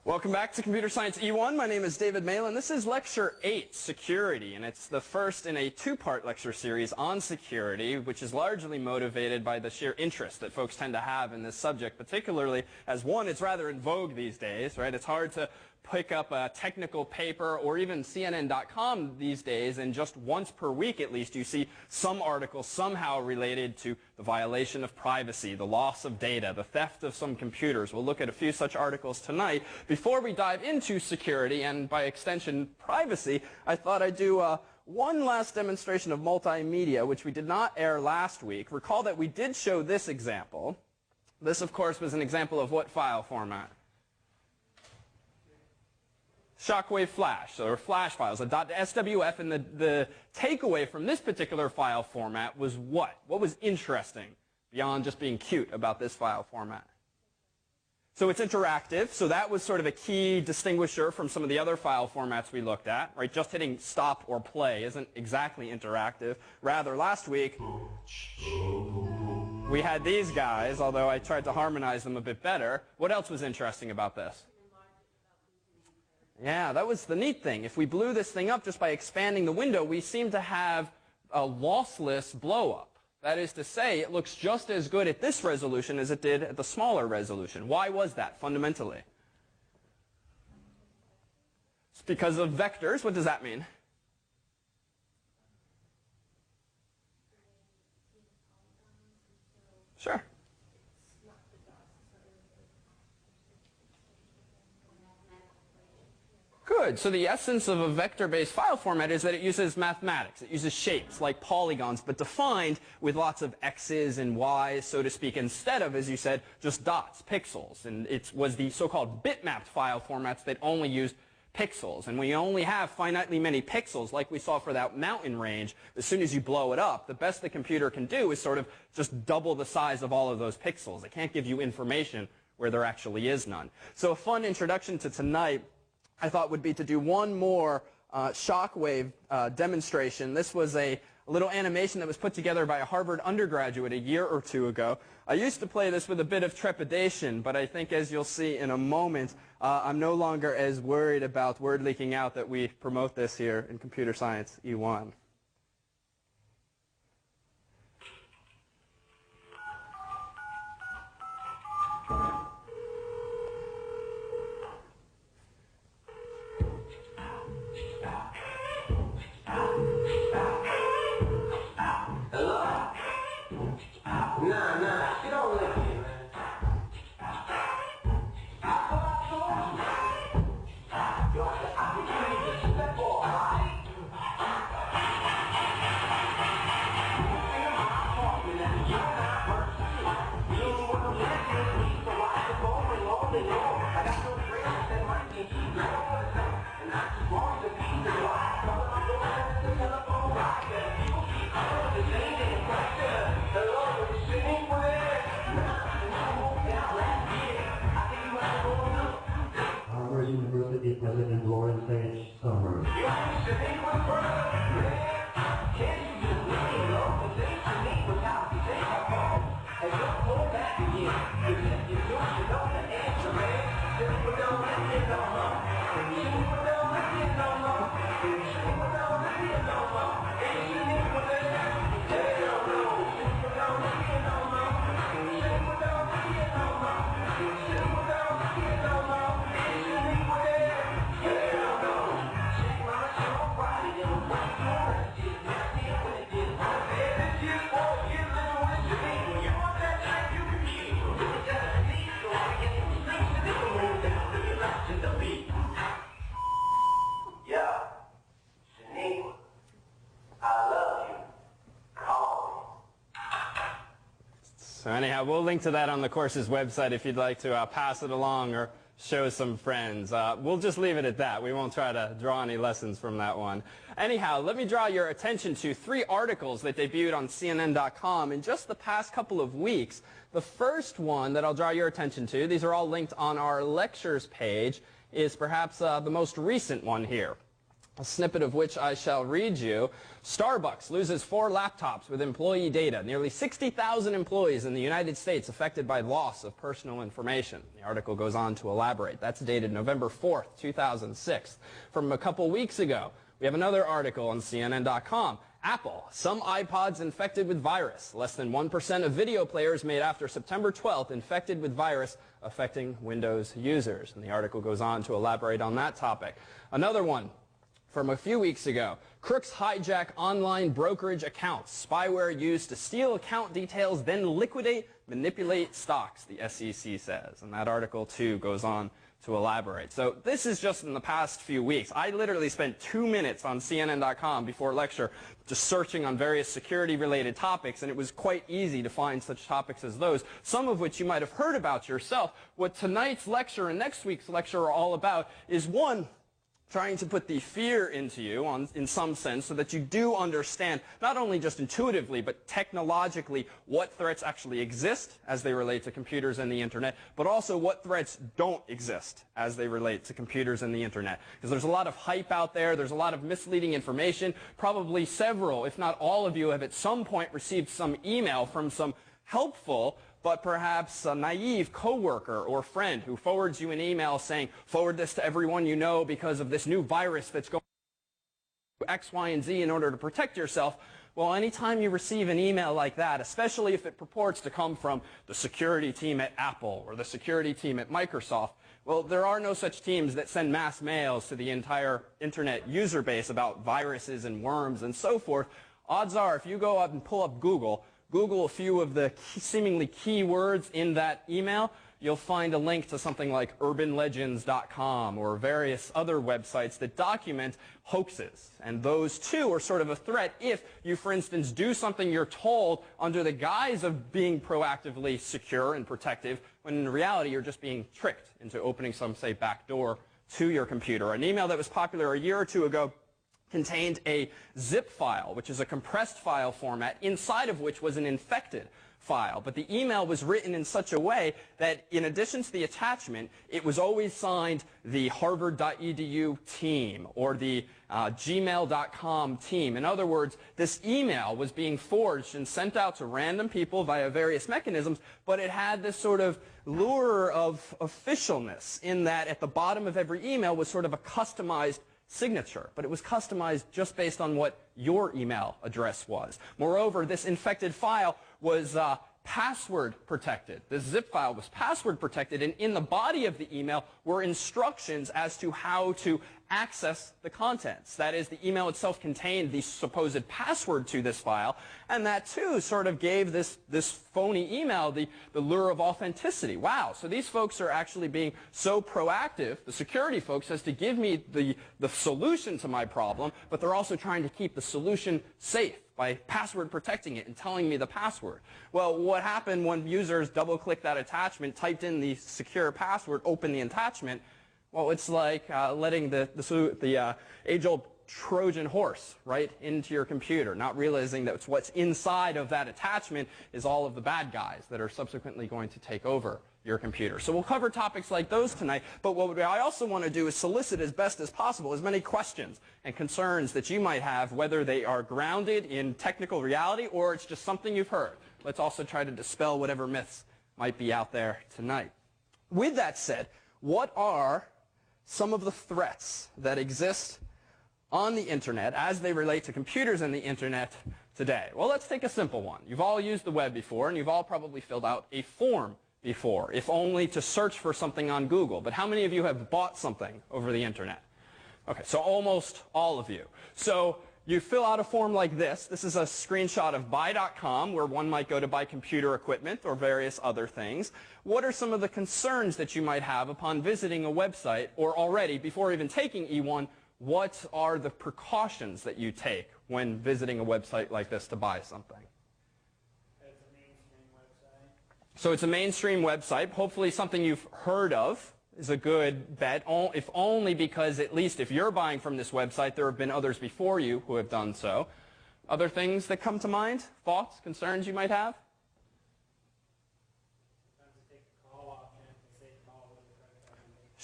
Welcome back to Computer Science E1. My name is David Malin. This is Lecture 8, Security, and it's the first in a two-part lecture series on security, which is largely motivated by the sheer interest that folks tend to have in this subject, particularly as, one, it's rather in vogue these days, right? It's hard to pick up a technical paper or even CNN.com these days, and just once per week at least you see some article somehow related to the violation of privacy, the loss of data, the theft of some computers. We'll look at a few such articles tonight. Before we dive into security and by extension privacy, I thought I'd do one last demonstration of multimedia, which we did not air last week. Recall that we did show this example. This, of course, was an example of what file format? Shockwave flash, or flash files, a .swf, and the takeaway from this particular file format was what? What was interesting beyond just being cute about this file format? So it's interactive, so that was sort of a key distinguisher from some of the other file formats we looked at, right? Just hitting stop or play isn't exactly interactive. Rather, last week, we had these guys, although I tried to harmonize them a bit better. What else was interesting about this? Yeah, that was the neat thing. If we blew this thing up just by expanding the window, we seem to have a lossless blow-up. That is to say, it looks just as good at this resolution as it did at the smaller resolution. Why was that, fundamentally? It's because of vectors. What does that mean? Sure. Good. So the essence of a vector-based file format is that it uses mathematics. It uses shapes like polygons, but defined with lots of x's and y's, so to speak, instead of, as you said, just dots, pixels. And it was the so-called bitmapped file formats that only used pixels. And when you only have finitely many pixels, like we saw for that mountain range, as soon as you blow it up, the best the computer can do is sort of just double the size of all of those pixels. It can't give you information where there actually is none. So a fun introduction to tonight, I thought, would be to do one more shockwave demonstration. This was a little animation that was put together by a Harvard undergraduate a year or two ago. I used to play this with a bit of trepidation, but I think, as you'll see in a moment, I'm no longer as worried about word leaking out that we promote this here in Computer Science E1. Nah, get on with it, man. So anyhow, we'll link to that on the course's website if you'd like to pass it along or show some friends. We'll just leave it at that. We won't try to draw any lessons from that one. Anyhow, let me draw your attention to 3 articles that debuted on CNN.com in just the past couple of weeks. The first one that I'll draw your attention to, these are all linked on our lectures page, is perhaps the most recent one here. a snippet of which I shall read you. Starbucks loses 4 laptops with employee data. Nearly 60,000 employees in the United States affected by loss of personal information. The article goes on to elaborate. That's dated November 4th, 2006. From a couple weeks ago, we have another article on CNN.com. Apple, some iPods infected with virus. Less than 1% of video players made after September 12th infected with virus affecting Windows users. And the article goes on to elaborate on that topic. Another one from a few weeks ago. Crooks hijack online brokerage accounts. Spyware used to steal account details, then liquidate, manipulate stocks, the SEC says. And that article, too, goes on to elaborate. So this is just in the past few weeks. I literally spent 2 minutes on CNN.com before lecture just searching on various security-related topics, and it was quite easy to find such topics as those, some of which you might have heard about yourself. What tonight's lecture and next week's lecture are all about is, one, trying to put the fear into you in some sense so that you do understand, not only just intuitively, but technologically, what threats actually exist as they relate to computers and the internet, but also what threats don't exist as they relate to computers and the internet. Because there's a lot of hype out there, there's a lot of misleading information. Probably several, if not all of you, have at some point received some email from some helpful but perhaps a naive coworker or friend who forwards you an email saying, forward this to everyone you know because of this new virus that's going to X, Y, and Z in order to protect yourself. Well, anytime you receive an email like that, especially if it purports to come from the security team at Apple or the security team at Microsoft, well, there are no such teams that send mass mails to the entire internet user base about viruses and worms and so forth. Odds are, if you go up and pull up Google a few of the seemingly key words in that email, you'll find a link to something like urbanlegends.com or various other websites that document hoaxes. And those, too, are sort of a threat if you, for instance, do something you're told under the guise of being proactively secure and protective, when in reality you're just being tricked into opening some, say, back door to your computer. An email that was popular a year or two ago contained a zip file, which is a compressed file format, inside of which was an infected file. But the email was written in such a way that in addition to the attachment, it was always signed the harvard.edu team or the gmail.com team. In other words, this email was being forged and sent out to random people via various mechanisms, but it had this sort of lure of officialness in that at the bottom of every email was sort of a customized signature, but it was customized just based on what your email address was. Moreover, this infected file was password protected. This zip file was password protected, and in the body of the email were instructions as to how to access the contents. That is, the email itself contained the supposed password to this file, and that too sort of gave this phony email the lure of authenticity. Wow, so these folks are actually being so proactive, the security folks, as to give me the solution to my problem, but they're also trying to keep the solution safe by password protecting it and telling me the password. Well, what happened when users double-clicked that attachment, typed in the secure password, opened the attachment? Well, it's like letting the age-old Trojan horse right into your computer, not realizing that what's inside of that attachment is all of the bad guys that are subsequently going to take over your computer. So we'll cover topics like those tonight, but what I also want to do is solicit as best as possible as many questions and concerns that you might have, whether they are grounded in technical reality or it's just something you've heard. Let's also try to dispel whatever myths might be out there tonight. With that said, what are some of the threats that exist on the internet as they relate to computers and the internet today? Well, let's take a simple one. You've all used the web before, and you've all probably filled out a form before, if only to search for something on Google. But how many of you have bought something over the internet? Okay, so almost all of you. So you fill out a form like this. This is a screenshot of buy.com, where one might go to buy computer equipment or various other things. What are some of the concerns that you might have upon visiting a website, or already, before even taking E1, what are the precautions that you take when visiting a website like this to buy something? It's a mainstream website. So it's a mainstream website. Hopefully something you've heard of is a good bet, if only because at least if you're buying from this website, there have been others before you who have done so. Other things that come to mind? Thoughts, concerns you might have?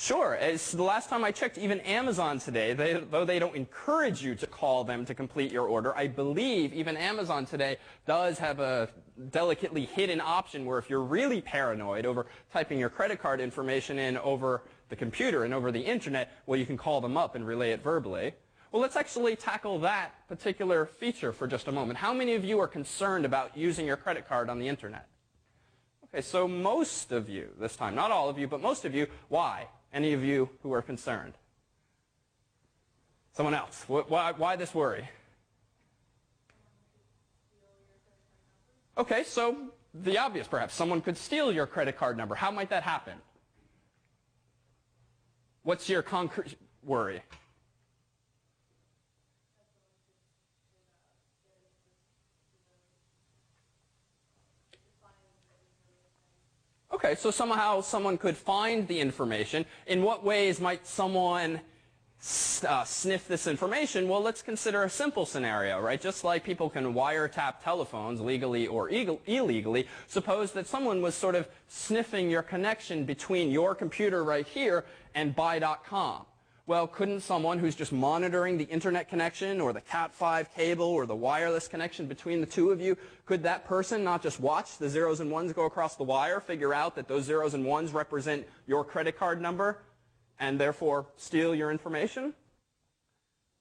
Sure. As the last time I checked, even Amazon today, though they don't encourage you to call them to complete your order, I believe even Amazon today does have a delicately hidden option where if you're really paranoid over typing your credit card information in over the computer and over the internet, well, you can call them up and relay it verbally. Well, let's actually tackle that particular feature for just a moment. How many of you are concerned about using your credit card on the internet? Okay, so most of you this time, not all of you, but most of you. Why? Any of you who are concerned? Someone else. Why this worry? Okay, so the obvious perhaps. Someone could steal your credit card number. How might that happen? What's your concrete worry? Okay, so somehow someone could find the information. In what ways might someone sniff this information? Well, let's consider a simple scenario, right? Just like people can wiretap telephones legally or illegally, suppose that someone was sort of sniffing your connection between your computer right here and buy.com. Well, couldn't someone who's just monitoring the internet connection or the Cat5 cable or the wireless connection between the two of you, could that person not just watch the zeros and ones go across the wire, figure out that those zeros and ones represent your credit card number, and therefore steal your information?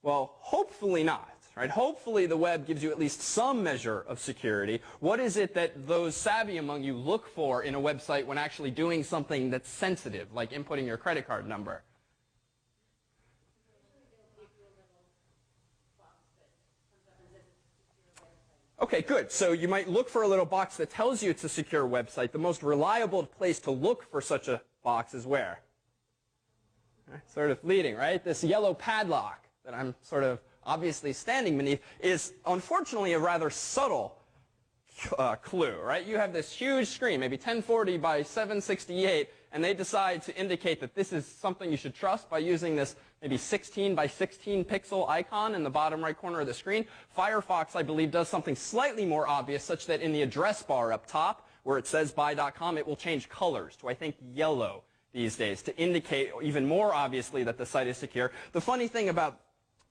Well, hopefully not, right? Hopefully the web gives you at least some measure of security. What is it that those savvy among you look for in a website when actually doing something that's sensitive, like inputting your credit card number? Okay, good. So you might look for a little box that tells you it's a secure website. The most reliable place to look for such a box is where? Sort of leading, right? This yellow padlock that I'm sort of obviously standing beneath is unfortunately a rather subtle clue, right? You have this huge screen, maybe 1040 by 768, and they decide to indicate that this is something you should trust by using this maybe 16 by 16 pixel icon in the bottom right corner of the screen. Firefox, I believe, does something slightly more obvious, such that in the address bar up top, where it says buy.com, it will change colors to, I think, yellow these days to indicate even more obviously that the site is secure. The funny thing about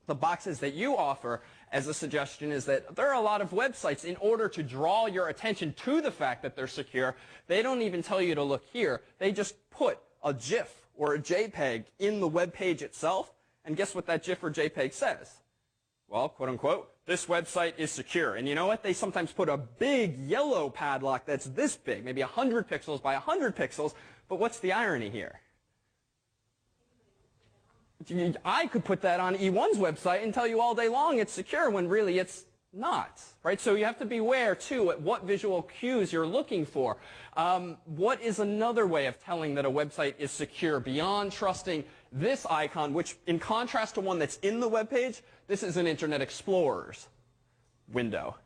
the boxes that you offer as a suggestion is that there are a lot of websites, in order to draw your attention to the fact that they're secure, they don't even tell you to look here. They just put a GIF or a JPEG in the web page itself, and guess what that GIF or JPEG says? Well, quote unquote, this website is secure. And you know what? They sometimes put a big yellow padlock that's this big, maybe 100 pixels by 100 pixels, but what's the irony here? I could put that on E1's website and tell you all day long it's secure when really it's not, right? So you have to beware, too, at what visual cues you're looking for. What is another way of telling that a website is secure beyond trusting this icon, which, in contrast to one that's in the web page, this is an Internet Explorer's window.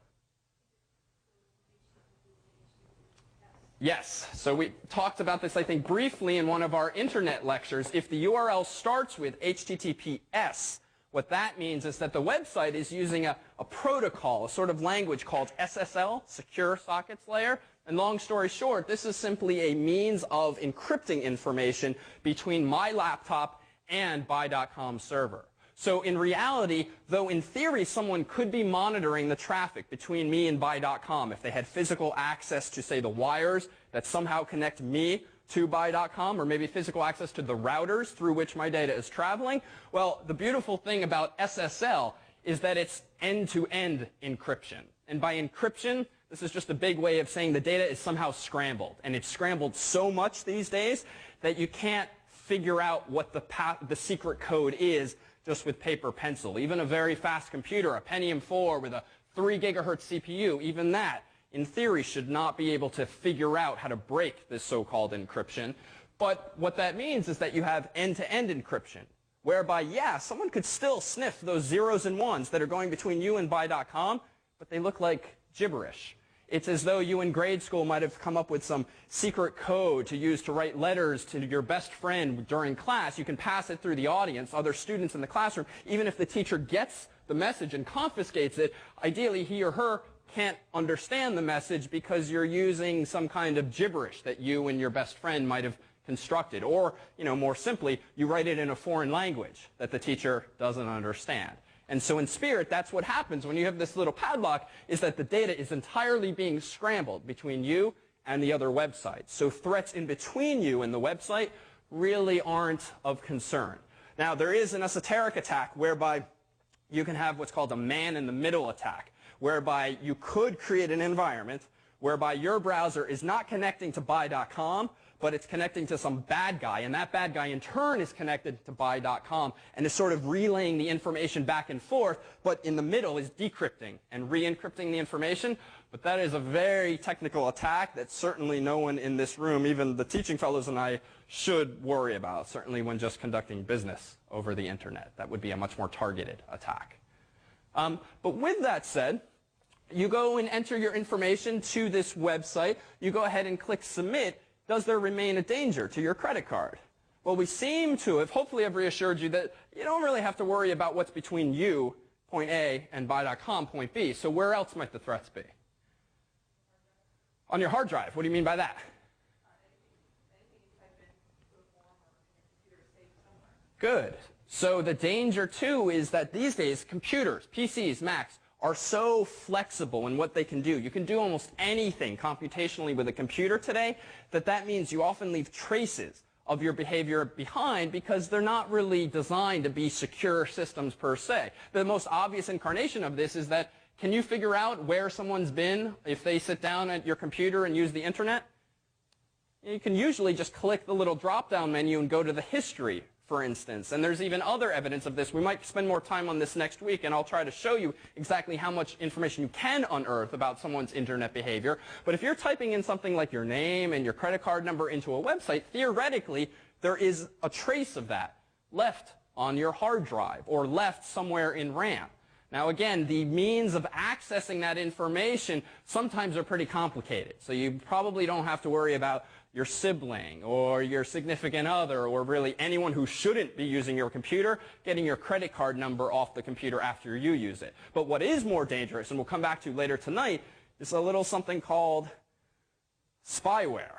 Yes, so we talked about this, I think, briefly in one of our internet lectures. If the URL starts with HTTPS, what that means is that the website is using a protocol, a sort of language called SSL, Secure Sockets Layer. And long story short, this is simply a means of encrypting information between my laptop and buy.com server. So in reality, though in theory someone could be monitoring the traffic between me and buy.com if they had physical access to, say, the wires that somehow connect me to buy.com, or maybe physical access to the routers through which my data is traveling, well, the beautiful thing about SSL is that it's end-to-end encryption. And by encryption, this is just a big way of saying the data is somehow scrambled. And it's scrambled so much these days that you can't figure out what the secret code is just with paper pencil. Even a very fast computer, a Pentium 4 with a 3 gigahertz CPU, even that, in theory, should not be able to figure out how to break this so-called encryption. But what that means is that you have end-to-end encryption, whereby, yeah, someone could still sniff those zeros and ones that are going between you and buy.com, but they look like gibberish. It's as though you in grade school might have come up with some secret code to use to write letters to your best friend during class. You can pass it through the audience, other students in the classroom. Even if the teacher gets the message and confiscates it, ideally he or her can't understand the message because you're using some kind of gibberish that you and your best friend might have constructed. Or, more simply, you write it in a foreign language that the teacher doesn't understand. And so in Spirit, that's what happens when you have this little padlock, is that the data is entirely being scrambled between you and the other website. So threats in between you and the website really aren't of concern. Now, there is an esoteric attack whereby you can have what's called a man-in-the-middle attack, whereby you could create an environment whereby your browser is not connecting to buy.com, but it's connecting to some bad guy, and that bad guy in turn is connected to buy.com and is sort of relaying the information back and forth, but in the middle is decrypting and re-encrypting the information. But that is a very technical attack that certainly no one in this room, even the teaching fellows and I, should worry about, certainly when just conducting business over the internet. That would be a much more targeted attack. But with that said, you go and enter your information to this website. You go ahead and click Submit. Does there remain a danger to your credit card? Well, we seem to have hopefully have reassured you that you don't really have to worry about what's between you, point A, and buy.com, point B. So where else might the threats be? On your hard drive. What do you mean by that? Good. So the danger, too, is that these days computers, PCs, Macs, are so flexible in what they can do. You can do almost anything computationally with a computer today, that means you often leave traces of your behavior behind because they're not really designed to be secure systems per se. The most obvious incarnation of this is that, can you figure out where someone's been if they sit down at your computer and use the internet? You can usually just click the little drop-down menu and go to the history, for instance. And there's even other evidence of this. We might spend more time on this next week, and I'll try to show you exactly how much information you can unearth about someone's internet behavior. But if you're typing in something like your name and your credit card number into a website, theoretically, there is a trace of that left on your hard drive or left somewhere in RAM. Now, again, the means of accessing that information sometimes are pretty complicated. So you probably don't have to worry about your sibling or your significant other or really anyone who shouldn't be using your computer getting your credit card number off the computer after you use it. But what is more dangerous, and we'll come back to later tonight, is a little something called spyware.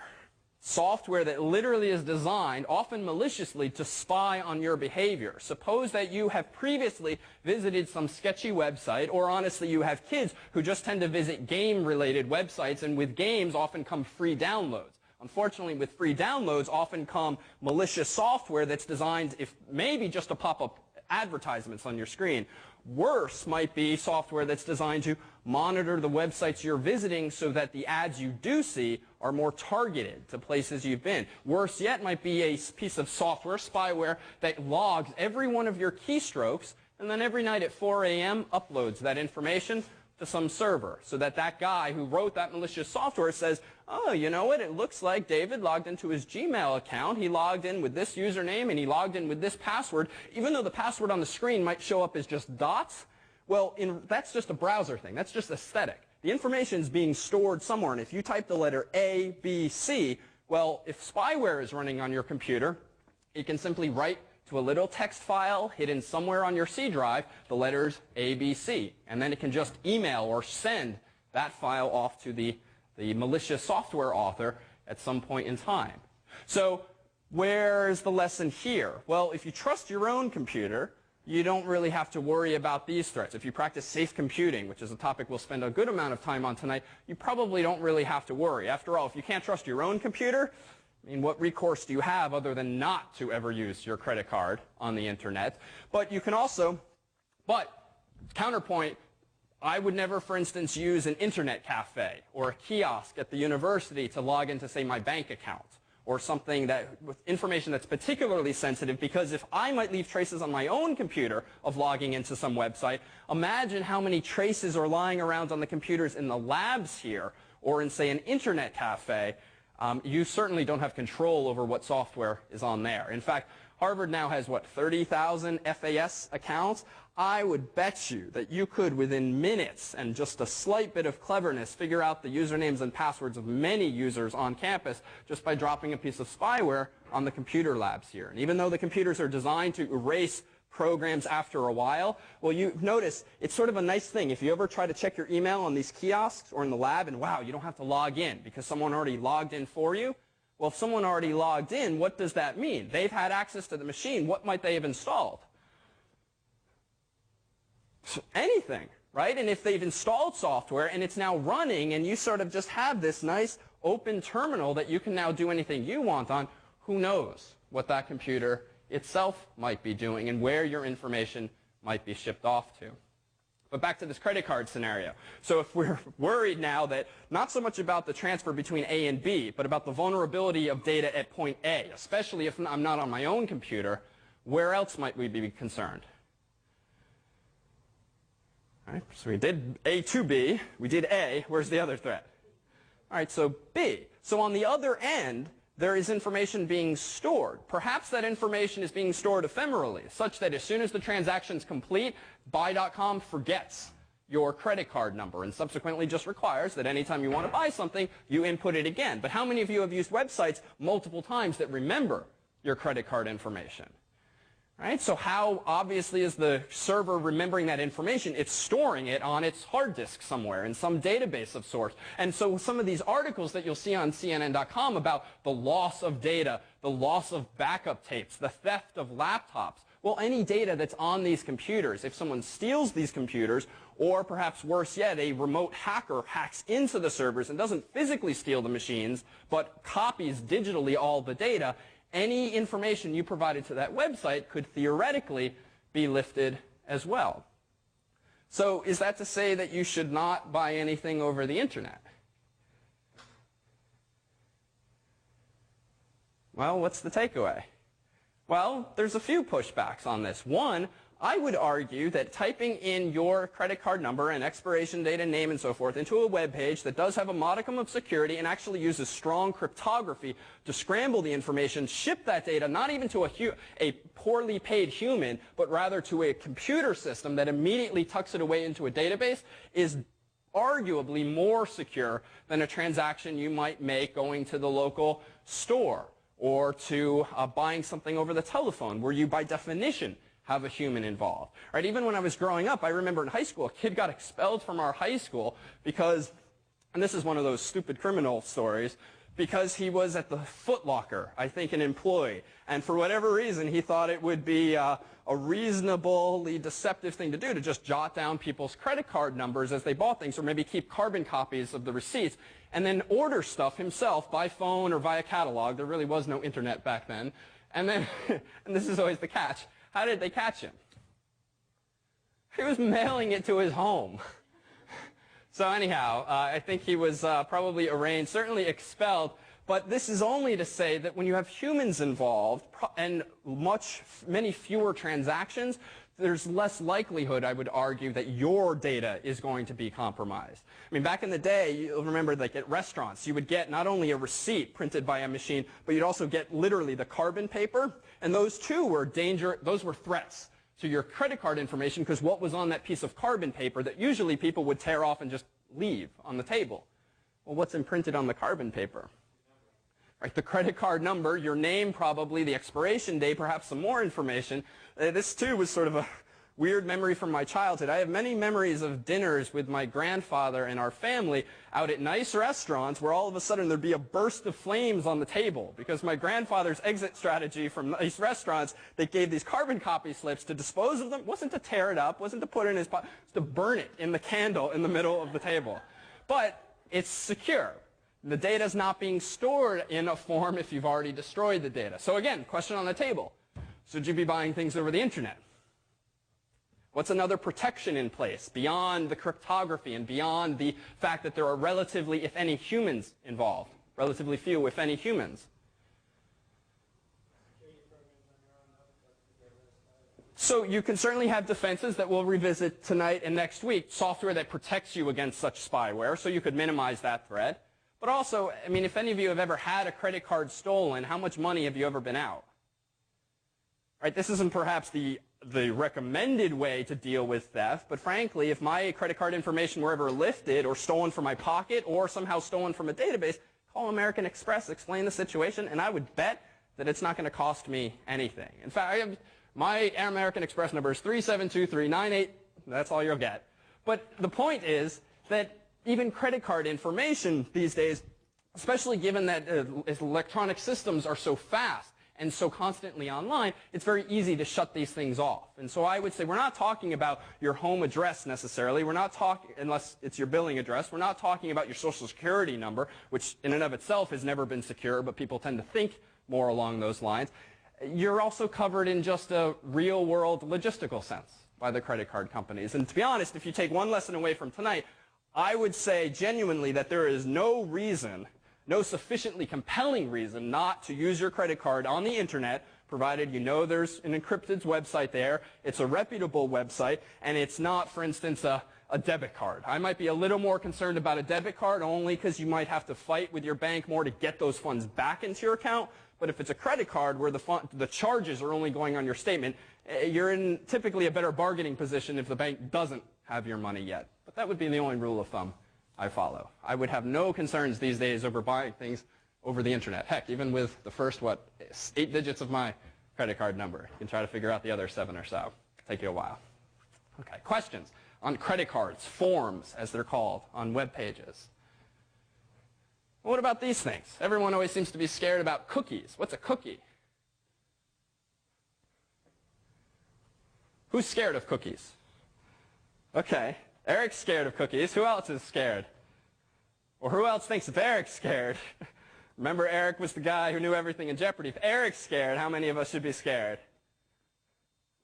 Software that literally is designed, often maliciously, to spy on your behavior. Suppose that you have previously visited some sketchy website, or honestly you have kids who just tend to visit game-related websites, and with games often come free downloads. Unfortunately, with free downloads often come malicious software that's designed, if maybe just to pop up advertisements on your screen. Worse might be software that's designed to monitor the websites you're visiting so that the ads you do see are more targeted to places you've been. Worse yet might be a piece of software, spyware, that logs every one of your keystrokes and then every night at 4 a.m. uploads that information to some server so that that guy who wrote that malicious software says, oh, you know what, it looks like David logged into his Gmail account. He logged in with this username and he logged in with this password. Even though the password on the screen might show up as just dots, well, that's just a browser thing. That's just aesthetic. The information is being stored somewhere, and if you type the letter A, B, C, well, if spyware is running on your computer, you can simply write to a little text file hidden somewhere on your C drive the letters A, B, C, and then it can just email or send that file off to the malicious software author at some point in time. So where's the lesson here? Well, if you trust your own computer, you don't really have to worry about these threats. If you practice safe computing, which is a topic we'll spend a good amount of time on tonight, you probably don't really have to worry. After all, if you can't trust your own computer, I mean, what recourse do you have other than not to ever use your credit card on the internet? But you can also, counterpoint, I would never, for instance, use an internet cafe or a kiosk at the university to log into, say, my bank account or something with information that's particularly sensitive, because if I might leave traces on my own computer of logging into some website, imagine how many traces are lying around on the computers in the labs here or in, say, an internet cafe. You certainly don't have control over what software is on there. In fact, Harvard now has, 30,000 FAS accounts? I would bet you that you could, within minutes and just a slight bit of cleverness, figure out the usernames and passwords of many users on campus just by dropping a piece of spyware on the computer labs here. And even though the computers are designed to erase programs after a while, well, you notice it's sort of a nice thing. If you ever try to check your email on these kiosks or in the lab and, wow, you don't have to log in because someone already logged in for you, Well, if someone already logged in, what does that mean? They've had access to the machine. What might they have installed? Anything, right? And if they've installed software and it's now running and you sort of just have this nice open terminal that you can now do anything you want on, who knows what that computer itself might be doing and where your information might be shipped off to. But back to this credit card scenario. So if we're worried now that not so much about the transfer between A and B, but about the vulnerability of data at point A, especially if I'm not on my own computer, where else might we be concerned? All right, so we did A to B. We did A. Where's the other threat? All right, so B. So on the other end, there is information being stored. Perhaps that information is being stored ephemerally, such that as soon as the transaction's complete, buy.com forgets your credit card number and subsequently just requires that anytime you want to buy something, you input it again. But how many of you have used websites multiple times that remember your credit card information? Right? So how obviously is the server remembering that information? It's storing it on its hard disk somewhere in some database of sorts. And so some of these articles that you'll see on CNN.com about the loss of data, the loss of backup tapes, the theft of laptops, well, any data that's on these computers, if someone steals these computers, or perhaps worse yet, a remote hacker hacks into the servers and doesn't physically steal the machines, but copies digitally all the data, any information you provided to that website could theoretically be lifted as well. So is that to say that you should not buy anything over the internet? Well, what's the takeaway? Well, there's a few pushbacks on this. One, I would argue that typing in your credit card number and expiration date and name and so forth into a web page that does have a modicum of security and actually uses strong cryptography to scramble the information, ship that data not even to a poorly paid human, but rather to a computer system that immediately tucks it away into a database is arguably more secure than a transaction you might make going to the local store or to buying something over the telephone, where you by definition have a human involved. Right? Even when I was growing up, I remember in high school, a kid got expelled from our high school because, and this is one of those stupid criminal stories, because he was at the Foot Locker, I think an employee, and for whatever reason he thought it would be a reasonably deceptive thing to do to just jot down people's credit card numbers as they bought things, or maybe keep carbon copies of the receipts, and then order stuff himself by phone or via catalog. There really was no internet back then. And then, and this is always the catch, how did they catch him? He was mailing it to his home. So anyhow, I think he was probably arraigned, certainly expelled. But this is only to say that when you have humans involved and many fewer transactions, there's less likelihood, I would argue, that your data is going to be compromised. I mean, back in the day, you'll remember, like at restaurants, you would get not only a receipt printed by a machine, but you'd also get literally the carbon paper. And those too were those were threats to your credit card information, because what was on that piece of carbon paper that usually people would tear off and just leave on the table? Well, what's imprinted on the carbon paper? Right, the credit card number, your name probably, the expiration date, perhaps some more information. This too was sort of a weird memory from my childhood. I have many memories of dinners with my grandfather and our family out at nice restaurants where all of a sudden there'd be a burst of flames on the table because my grandfather's exit strategy from nice restaurants, they gave these carbon copy slips to dispose of them, wasn't to tear it up, wasn't to put it in his pocket, it was to burn it in the candle in the middle of the table. But it's secure. The data is not being stored in a form if you've already destroyed the data. So again, question on the table. Should you be buying things over the internet? What's another protection in place beyond the cryptography and beyond the fact that there are relatively, if any, humans involved? Relatively few, if any, humans. So you can certainly have defenses that we'll revisit tonight and next week, software that protects you against such spyware, so you could minimize that threat. But also, I mean, if any of you have ever had a credit card stolen, how much money have you ever been out? Right, this isn't perhaps the recommended way to deal with theft, but frankly, if my credit card information were ever lifted or stolen from my pocket or somehow stolen from a database, call American Express, explain the situation, and I would bet that it's not going to cost me anything. In fact, my American Express number is 372398. That's all you'll get. But the point is that even credit card information these days especially given that electronic systems are so fast and so constantly online, it's very easy to shut these things off. And so I would say we're not talking about your home address necessarily. We're not talking, unless it's your billing address, we're not talking about your social security number, which in and of itself has never been secure, but people tend to think more along those lines. You're also covered in just a real-world logistical sense by the credit card companies. And to be honest, if you take one lesson away from tonight, I would say genuinely that there is no reason, no sufficiently compelling reason not to use your credit card on the internet, provided you know there's an encrypted website there, it's a reputable website, and it's not, for instance, a debit card. I might be a little more concerned about a debit card only because you might have to fight with your bank more to get those funds back into your account. But if it's a credit card where the charges are only going on your statement, you're in typically a better bargaining position if the bank doesn't have your money yet. But that would be the only rule of thumb I follow. I would have no concerns these days over buying things over the internet. Heck, even with the first, 8 digits of my credit card number. You can try to figure out the other 7 or so. Take you a while. Okay, questions on credit cards, forms as they're called, on web pages. What about these things? Everyone always seems to be scared about cookies. What's a cookie? Who's scared of cookies? Okay, Eric's scared of cookies. Who else is scared? Or who else thinks if Eric's scared? Remember, Eric was the guy who knew everything in Jeopardy. If Eric's scared, how many of us should be scared?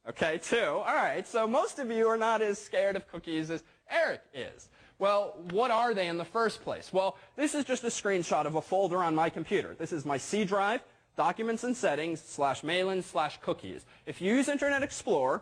Okay, 2. All right, so most of you are not as scared of cookies as Eric is. Well, what are they in the first place? Well, this is just a screenshot of a folder on my computer. This is my C drive, Documents and Settings, /mailin/cookies. If you use Internet Explorer,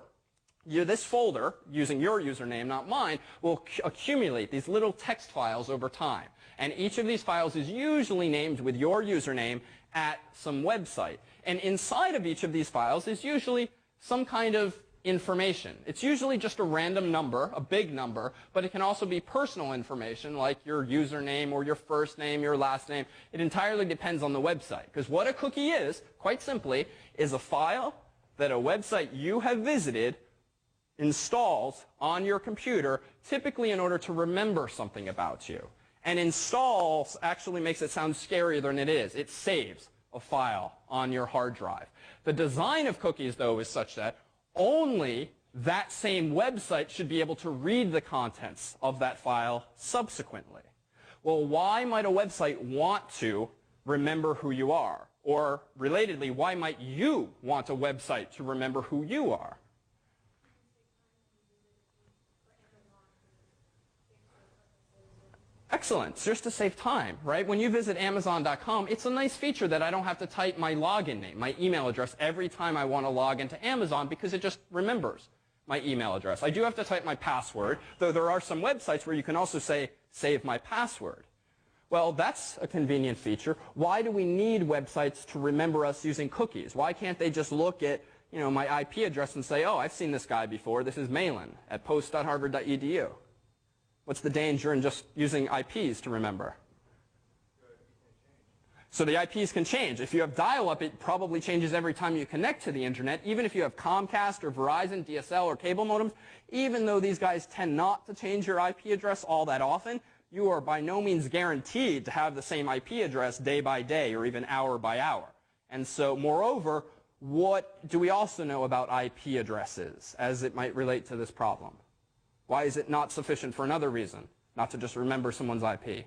this folder, using your username, not mine, will accumulate these little text files over time. And each of these files is usually named with your username at some website. And inside of each of these files is usually some kind of information. It's usually just a random number, a big number, but it can also be personal information like your username or your first name, your last name. It entirely depends on the website. Because what a cookie is, quite simply, is a file that a website you have visited installs on your computer, typically in order to remember something about you. And installs actually makes it sound scarier than it is. It saves a file on your hard drive. The design of cookies, though, is such that only that same website should be able to read the contents of that file subsequently. Well, why might a website want to remember who you are? Or, relatedly, why might you want a website to remember who you are? Excellent. Just to save time, right? When you visit Amazon.com, it's a nice feature that I don't have to type my login name, my email address, every time I want to log into Amazon because it just remembers my email address. I do have to type my password, though there are some websites where you can also say, save my password. Well, that's a convenient feature. Why do we need websites to remember us using cookies? Why can't they just look at, my IP address and say, oh, I've seen this guy before. This is Malin at post.harvard.edu. What's the danger in just using IPs to remember? So the IPs can change. If you have dial-up, it probably changes every time you connect to the internet. Even if you have Comcast or Verizon, DSL or cable modems, even though these guys tend not to change your IP address all that often, you are by no means guaranteed to have the same IP address day by day or even hour by hour. And so, moreover, what do we also know about IP addresses as it might relate to this problem? Why is it not sufficient for another reason, not to just remember someone's IP?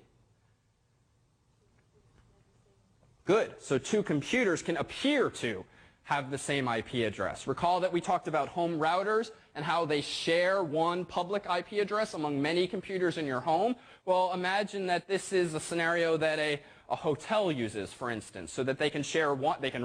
Good. So 2 computers can appear to have the same IP address. Recall that we talked about home routers and how they share one public IP address among many computers in your home. Well, imagine that this is a scenario that a hotel uses, for instance, so that they can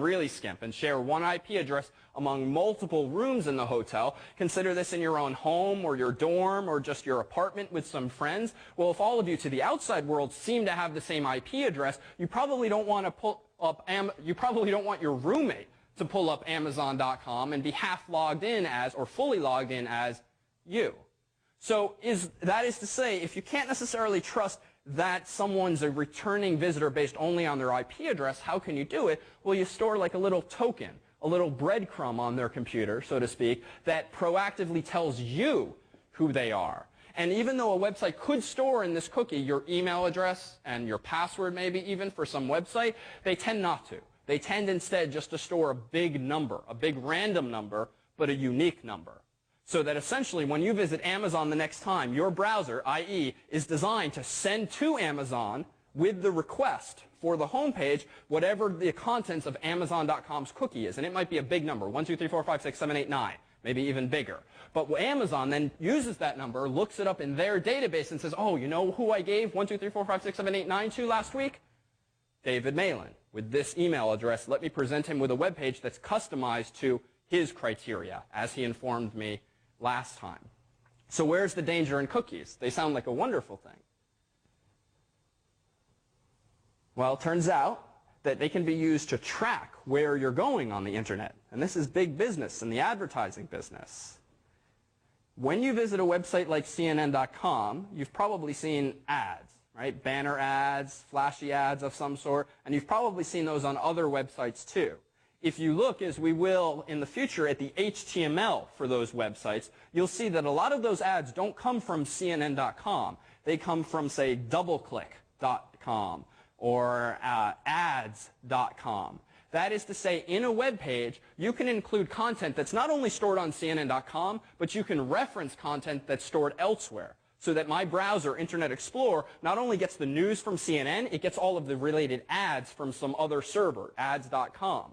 really skimp and share one IP address among multiple rooms in the hotel. Consider this in your own home or your dorm or just your apartment with some friends. Well, if all of you to the outside world seem to have the same IP address, you probably don't want your roommate to pull up Amazon.com and be half logged in as, or fully logged in as, you. So that is to say, if you can't necessarily trust that someone's a returning visitor based only on their IP address, how can you do it? Well, you store like a little token, a little breadcrumb on their computer, so to speak, that proactively tells you who they are. And even though a website could store in this cookie your email address and your password maybe even for some website, they tend not to. They tend instead just to store a big number, a big random number, but a unique number. So that essentially when you visit Amazon the next time, your browser, i.e., is designed to send to Amazon with the request for the homepage whatever the contents of Amazon.com's cookie is. And it might be a big number, 1, 2, 3, 4, 5, 6, 7, 8, 9, maybe even bigger. But Amazon then uses that number, looks it up in their database and says, oh, you know who I gave 1, 2, 3, 4, 5, 6, 7, 8, 9 to last week? David Malin. With this email address, let me present him with a web page that's customized to his criteria, as he informed me last time. So where's the danger in cookies? They sound like a wonderful thing. Well, it turns out that they can be used to track where you're going on the internet. And this is big business in the advertising business. When you visit a website like CNN.com, you've probably seen ads, right? Banner ads, flashy ads of some sort, and you've probably seen those on other websites too. If you look, as we will in the future, at the HTML for those websites, you'll see that a lot of those ads don't come from CNN.com. They come from, say, DoubleClick.com or ads.com. That is to say, in a web page, you can include content that's not only stored on CNN.com, but you can reference content that's stored elsewhere. So that my browser, Internet Explorer, not only gets the news from CNN, it gets all of the related ads from some other server, ads.com.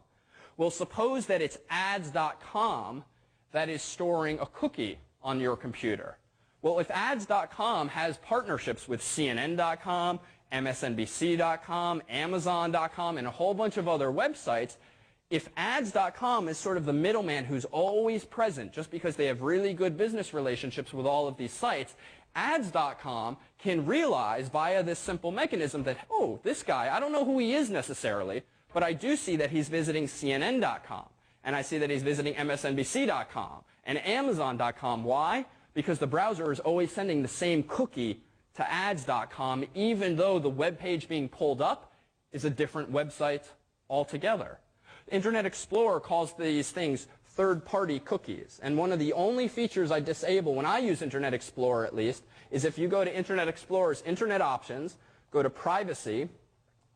Well, suppose that it's ads.com that is storing a cookie on your computer. Well, if ads.com has partnerships with CNN.com, MSNBC.com, Amazon.com, and a whole bunch of other websites, if ads.com is sort of the middleman who's always present just because they have really good business relationships with all of these sites, ads.com can realize via this simple mechanism that, oh, this guy, I don't know who he is necessarily, but I do see that he's visiting CNN.com, and I see that he's visiting MSNBC.com and Amazon.com. Why? Because the browser is always sending the same cookie to ads.com, even though the web page being pulled up is a different website altogether. Internet Explorer calls these things third-party cookies. And one of the only features I disable when I use Internet Explorer, at least, is if you go to Internet Explorer's Internet Options, go to Privacy,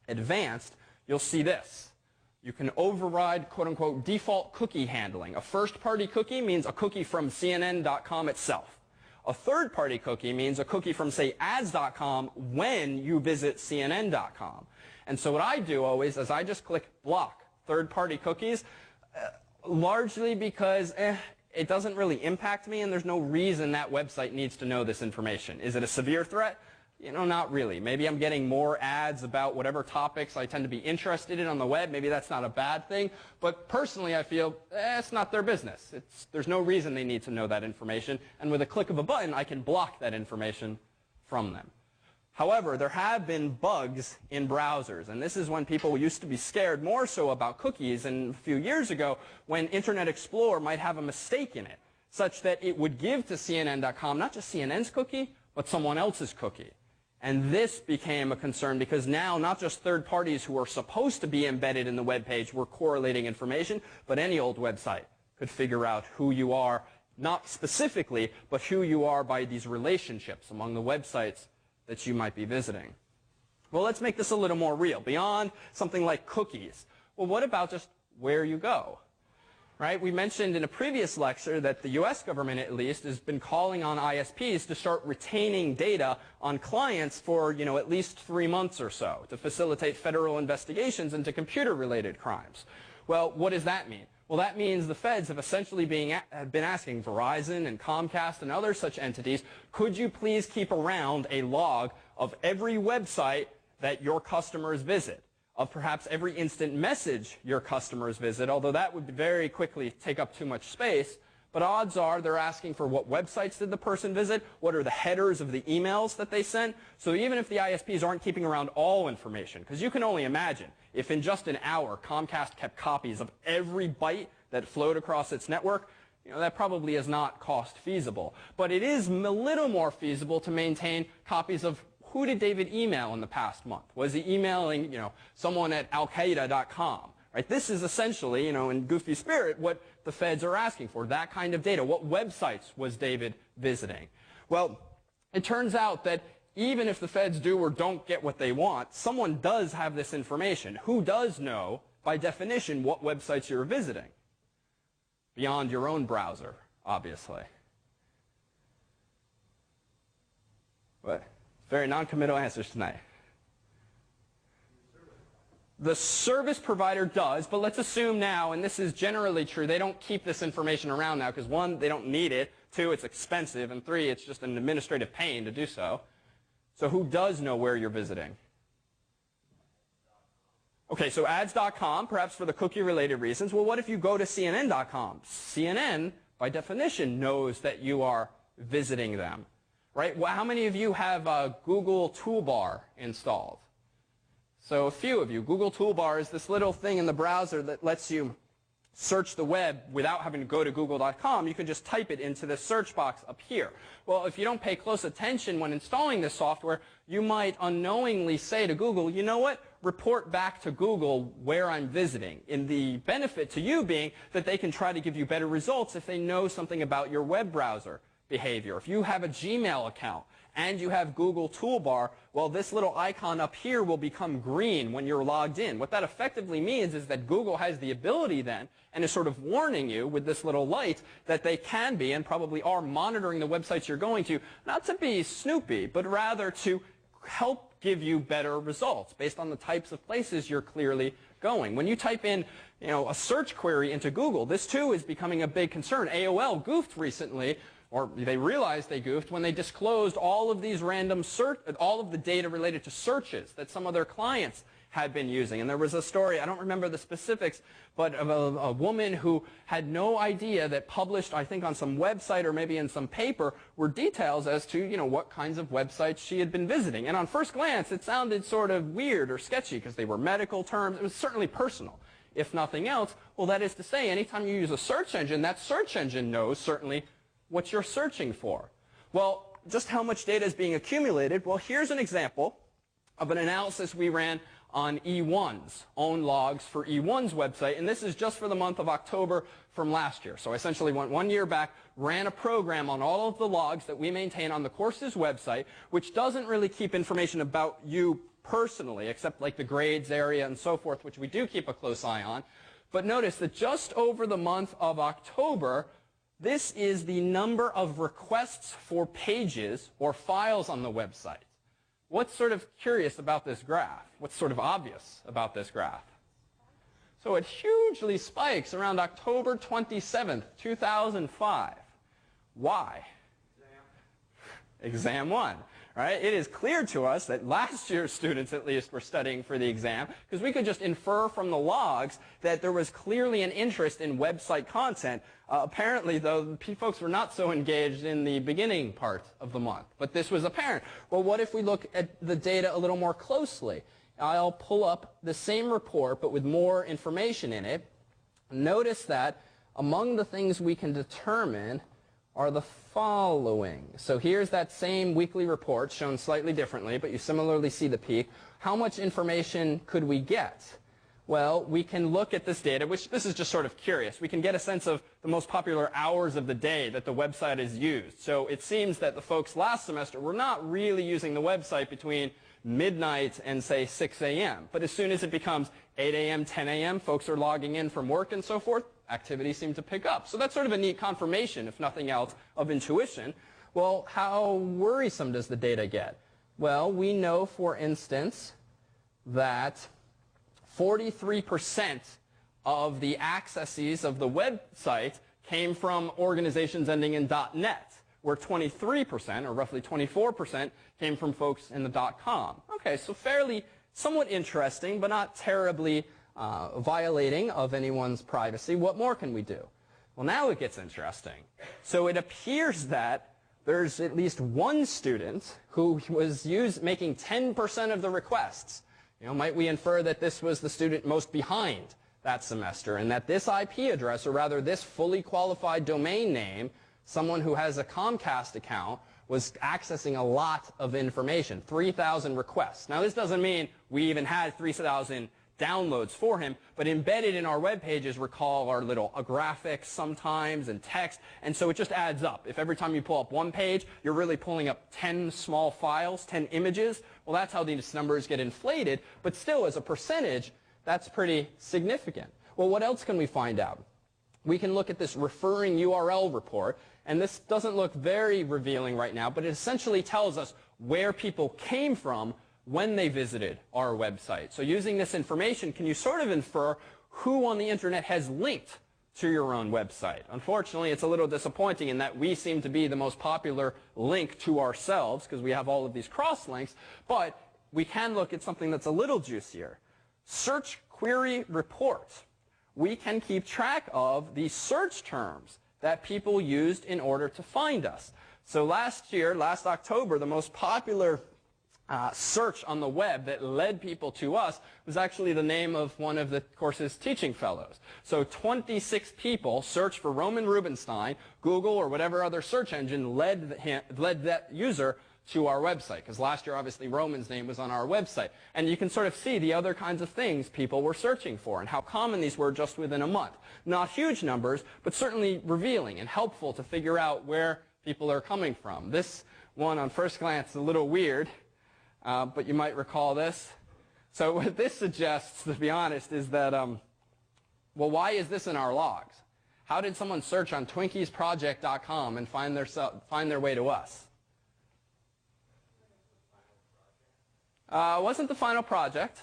Advanced, you'll see this. You can override, quote-unquote, default cookie handling. A first-party cookie means a cookie from CNN.com itself. A third-party cookie means a cookie from, say, ads.com when you visit CNN.com. And so what I do always is I just click block third-party cookies, largely because it doesn't really impact me and there's no reason that website needs to know this information. Is it a severe threat? You know, not really. Maybe I'm getting more ads about whatever topics I tend to be interested in on the web. Maybe that's not a bad thing. But personally, I feel it's not their business. There's no reason they need to know that information. And with a click of a button, I can block that information from them. However, there have been bugs in browsers. And this is when people used to be scared more so about cookies. And a few years ago, when Internet Explorer might have a mistake in it, such that it would give to CNN.com not just CNN's cookie, but someone else's cookie. And this became a concern because now not just third parties who are supposed to be embedded in the web page were correlating information, but any old website could figure out who you are, not specifically, but who you are by these relationships among the websites that you might be visiting. Well, let's make this a little more real. Beyond something like cookies, well, what about just where you go? Right? We mentioned in a previous lecture that the U.S. government, at least, has been calling on ISPs to start retaining data on clients for, at least 3 months or so to facilitate federal investigations into computer-related crimes. Well, what does that mean? Well, that means the feds have essentially been asking Verizon and Comcast and other such entities, could you please keep around a log of every website that your customers visit, of perhaps every instant message your customers visit, although that would very quickly take up too much space. But odds are they're asking for what websites did the person visit, what are the headers of the emails that they sent. So even if the ISPs aren't keeping around all information, because you can only imagine, if in just an hour Comcast kept copies of every byte that flowed across its network, that probably is not cost feasible. But it is a little more feasible to maintain copies of who did David email in the past month? Was he emailing, someone at alqaeda.com? Right? This is essentially, in goofy spirit, what the feds are asking for, that kind of data. What websites was David visiting? Well, It turns out that even if the feds do or don't get what they want, someone does have this information. Who does know, by definition, what websites you're visiting? Beyond your own browser, obviously. But very non-committal answers tonight. The service provider does, but let's assume now, and this is generally true, they don't keep this information around now because 1, they don't need it, 2, it's expensive, and 3, it's just an administrative pain to do so. So who does know where you're visiting? Okay, so ads.com, perhaps for the cookie-related reasons. Well, what if you go to CNN.com? CNN, by definition, knows that you are visiting them, right? Well, how many of you have a Google Toolbar installed? So a few of you. Google Toolbar is this little thing in the browser that lets you search the web without having to go to google.com. You can just type it into the search box up here. Well, if you don't pay close attention when installing this software, you might unknowingly say to Google, you know what, report back to Google where I'm visiting. And the benefit to you being that they can try to give you better results if they know something about your web browser behavior. If you have a Gmail account and you have Google Toolbar, well, this little icon up here will become green when you're logged in. What that effectively means is that Google has the ability then, and is sort of warning you with this little light, that they can be and probably are monitoring the websites you're going to, not to be snoopy, but rather to help give you better results based on the types of places you're clearly going. When you type in, a search query into Google, this too is becoming a big concern. AOL goofed recently, or they realized they goofed when they disclosed all of these all of the data related to searches that some of their clients had been using. And there was a story, I don't remember the specifics, but of a woman who had no idea that published, I think on some website or maybe in some paper, were details as to, what kinds of websites she had been visiting. And on first glance, it sounded sort of weird or sketchy because they were medical terms. It was certainly personal. If nothing else, well, that is to say, anytime you use a search engine, that search engine knows certainly what you're searching for. Well, just how much data is being accumulated? Well, here's an example of an analysis we ran on E1's own logs for E1's website, and this is just for the month of October from last year. So I essentially went 1 year back, ran a program on all of the logs that we maintain on the course's website, which doesn't really keep information about you personally, except like the grades area and so forth, which we do keep a close eye on. But notice that just over the month of October, this is the number of requests for pages or files on the website. What's sort of curious about this graph? What's sort of obvious about this graph? So it hugely spikes around October 27th, 2005. Why? Exam 1. Right? It is clear to us that last year's students, at least, were studying for the exam because we could just infer from the logs that there was clearly an interest in website content. Apparently, though, folks were not so engaged in the beginning part of the month. But this was apparent. Well, what if we look at the data a little more closely? I'll pull up the same report, but with more information in it. Notice that among the things we can determine are the following. So here's that same weekly report shown slightly differently, but you similarly see the peak. How much information could we get? Well, we can look at this data, which this is just sort of curious. We can get a sense of the most popular hours of the day that the website is used. So it seems that the folks last semester were not really using the website between midnight and, say, 6 a.m. But as soon as it becomes 8 a.m., 10 a.m., folks are logging in from work and so forth, activity seemed to pick up. So that's sort of a neat confirmation, if nothing else, of intuition. Well, how worrisome does the data get? Well, we know, for instance, that 43% of the accesses of the website came from organizations ending in .net, where 23%, or roughly 24%, came from folks in the .com. Okay, so fairly, somewhat interesting, but not terribly violating of anyone's privacy. What more can we do? Well, now it gets interesting. So it appears that there's at least one student who was making 10% of the requests. Might we infer that this was the student most behind that semester, and that this IP address, or rather this fully qualified domain name, someone who has a Comcast account, was accessing a lot of information, 3,000 requests. Now, this doesn't mean we even had 3,000 downloads for him, but embedded in our web pages, recall, are little graphics sometimes and text, and so it just adds up. If every time you pull up one page, you're really pulling up 10 small files, 10 images, well, that's how these numbers get inflated, but still, as a percentage, that's pretty significant. Well, what else can we find out? We can look at this referring URL report, and this doesn't look very revealing right now, but it essentially tells us where people came from when they visited our website. So using this information, can you sort of infer who on the internet has linked to your own website? Unfortunately, it's a little disappointing in that we seem to be the most popular link to ourselves because we have all of these cross links, but we can look at something that's a little juicier. Search query report. We can keep track of the search terms that people used in order to find us. So last October, the most popular search on the web that led people to us was actually the name of one of the course's teaching fellows. So 26 people searched for Roman Rubinstein. Google or whatever other search engine led that user to our website, because last year, obviously, Roman's name was on our website. And you can sort of see the other kinds of things people were searching for and how common these were just within a month. Not huge numbers, but certainly revealing and helpful to figure out where people are coming from. This one, on first glance, is a little weird, but you might recall this. So what this suggests, to be honest, is that, well, why is this in our logs? How did someone search on twinkiesproject.com and find their way to us? Wasn't the final project.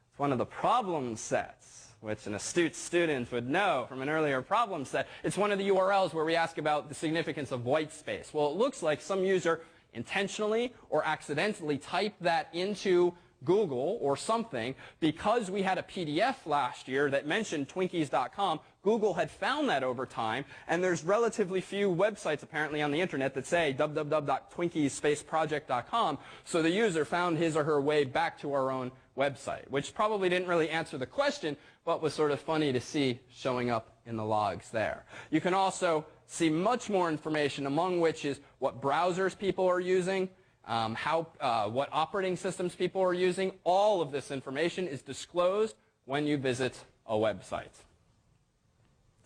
It's one of the problem sets, which an astute student would know from an earlier problem set. It's one of the URLs where we ask about the significance of white space. Well, it looks like some user intentionally or accidentally typed that into Google or something. Because we had a PDF last year that mentioned Twinkies.com, Google had found that over time, and there's relatively few websites apparently on the internet that say www.twinkiesproject.com, so the user found his or her way back to our own website, which probably didn't really answer the question, but was sort of funny to see showing up in the logs there. You can also see much more information, among which is what browsers people are using, what operating systems people are using. All of this information is disclosed when you visit a website.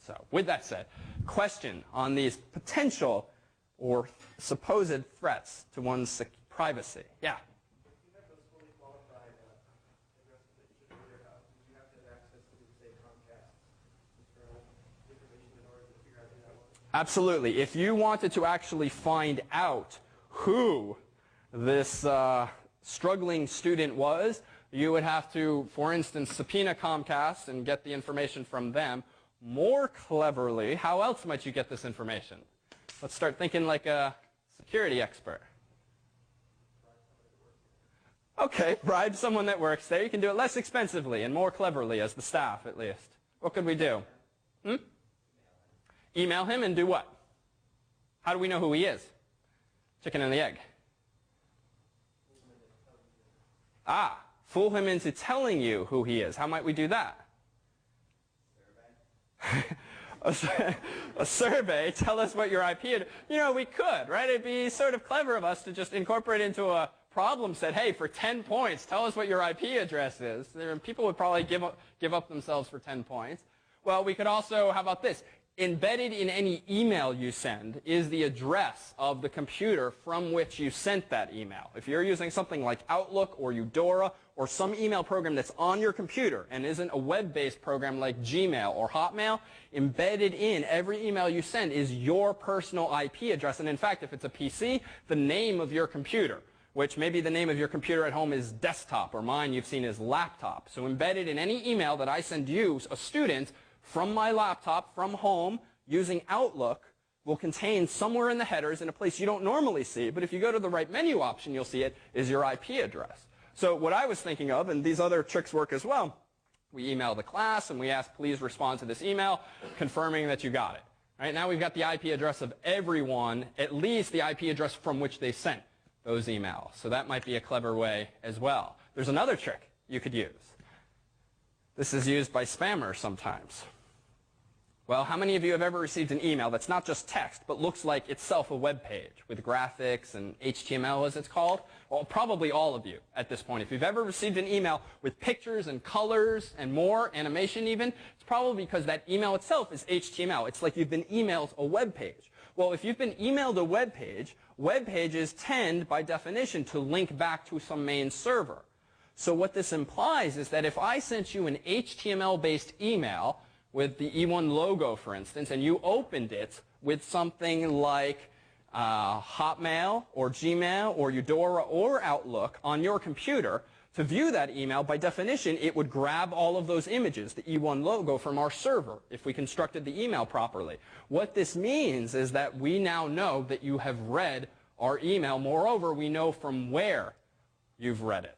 So with that said, question on these potential or supposed threats to one's privacy. Yeah? If you have those fully qualified addresses that you should figure out, do you have to have access to, say, Comcast internal information in order to figure out who that was? Absolutely. If you wanted to actually find out who this struggling student was, you would have to, for instance, subpoena Comcast and get the information from them. More cleverly, how else might you get this information? Let's start thinking like a security expert. Okay, bribe someone that works there. You can do it less expensively and more cleverly as the staff, at least. What could we do? Email him and do what? How do we know who he is? Chicken and the egg. Fool him into telling you who he is. How might we do that? A survey. Tell us what your IP is. You know, we could, right? It'd be sort of clever of us to just incorporate into a problem set, hey, for 10 points, tell us what your IP address is. People would probably give up themselves for 10 points. Well, we could also, how about this? Embedded in any email you send is the address of the computer from which you sent that email. If you're using something like Outlook or Eudora or some email program that's on your computer and isn't a web-based program like Gmail or Hotmail, embedded in every email you send is your personal IP address. And in fact, if it's a PC, the name of your computer, which maybe the name of your computer at home is desktop, or mine you've seen is laptop. So embedded in any email that I send you, a student, from my laptop, from home, using Outlook, will contain somewhere in the headers in a place you don't normally see, but if you go to the right menu option, you'll see it, is your IP address. So what I was thinking of, and these other tricks work as well, we email the class and we ask, please respond to this email, confirming that you got it. Right, now we've got the IP address of everyone, at least the IP address from which they sent those emails. So that might be a clever way as well. There's another trick you could use. This is used by spammers sometimes. Well, how many of you have ever received an email that's not just text, but looks like itself a web page with graphics and HTML, as it's called? Well, probably all of you at this point. If you've ever received an email with pictures and colors and more, animation even, it's probably because that email itself is HTML. It's like you've been emailed a web page. Well, if you've been emailed a web pages tend, by definition, to link back to some main server. So what this implies is that if I sent you an HTML-based email with the E1 logo, for instance, and you opened it with something like Hotmail or Gmail or Eudora or Outlook on your computer, to view that email, by definition, it would grab all of those images, the E1 logo, from our server if we constructed the email properly. What this means is that we now know that you have read our email. Moreover, we know from where you've read it.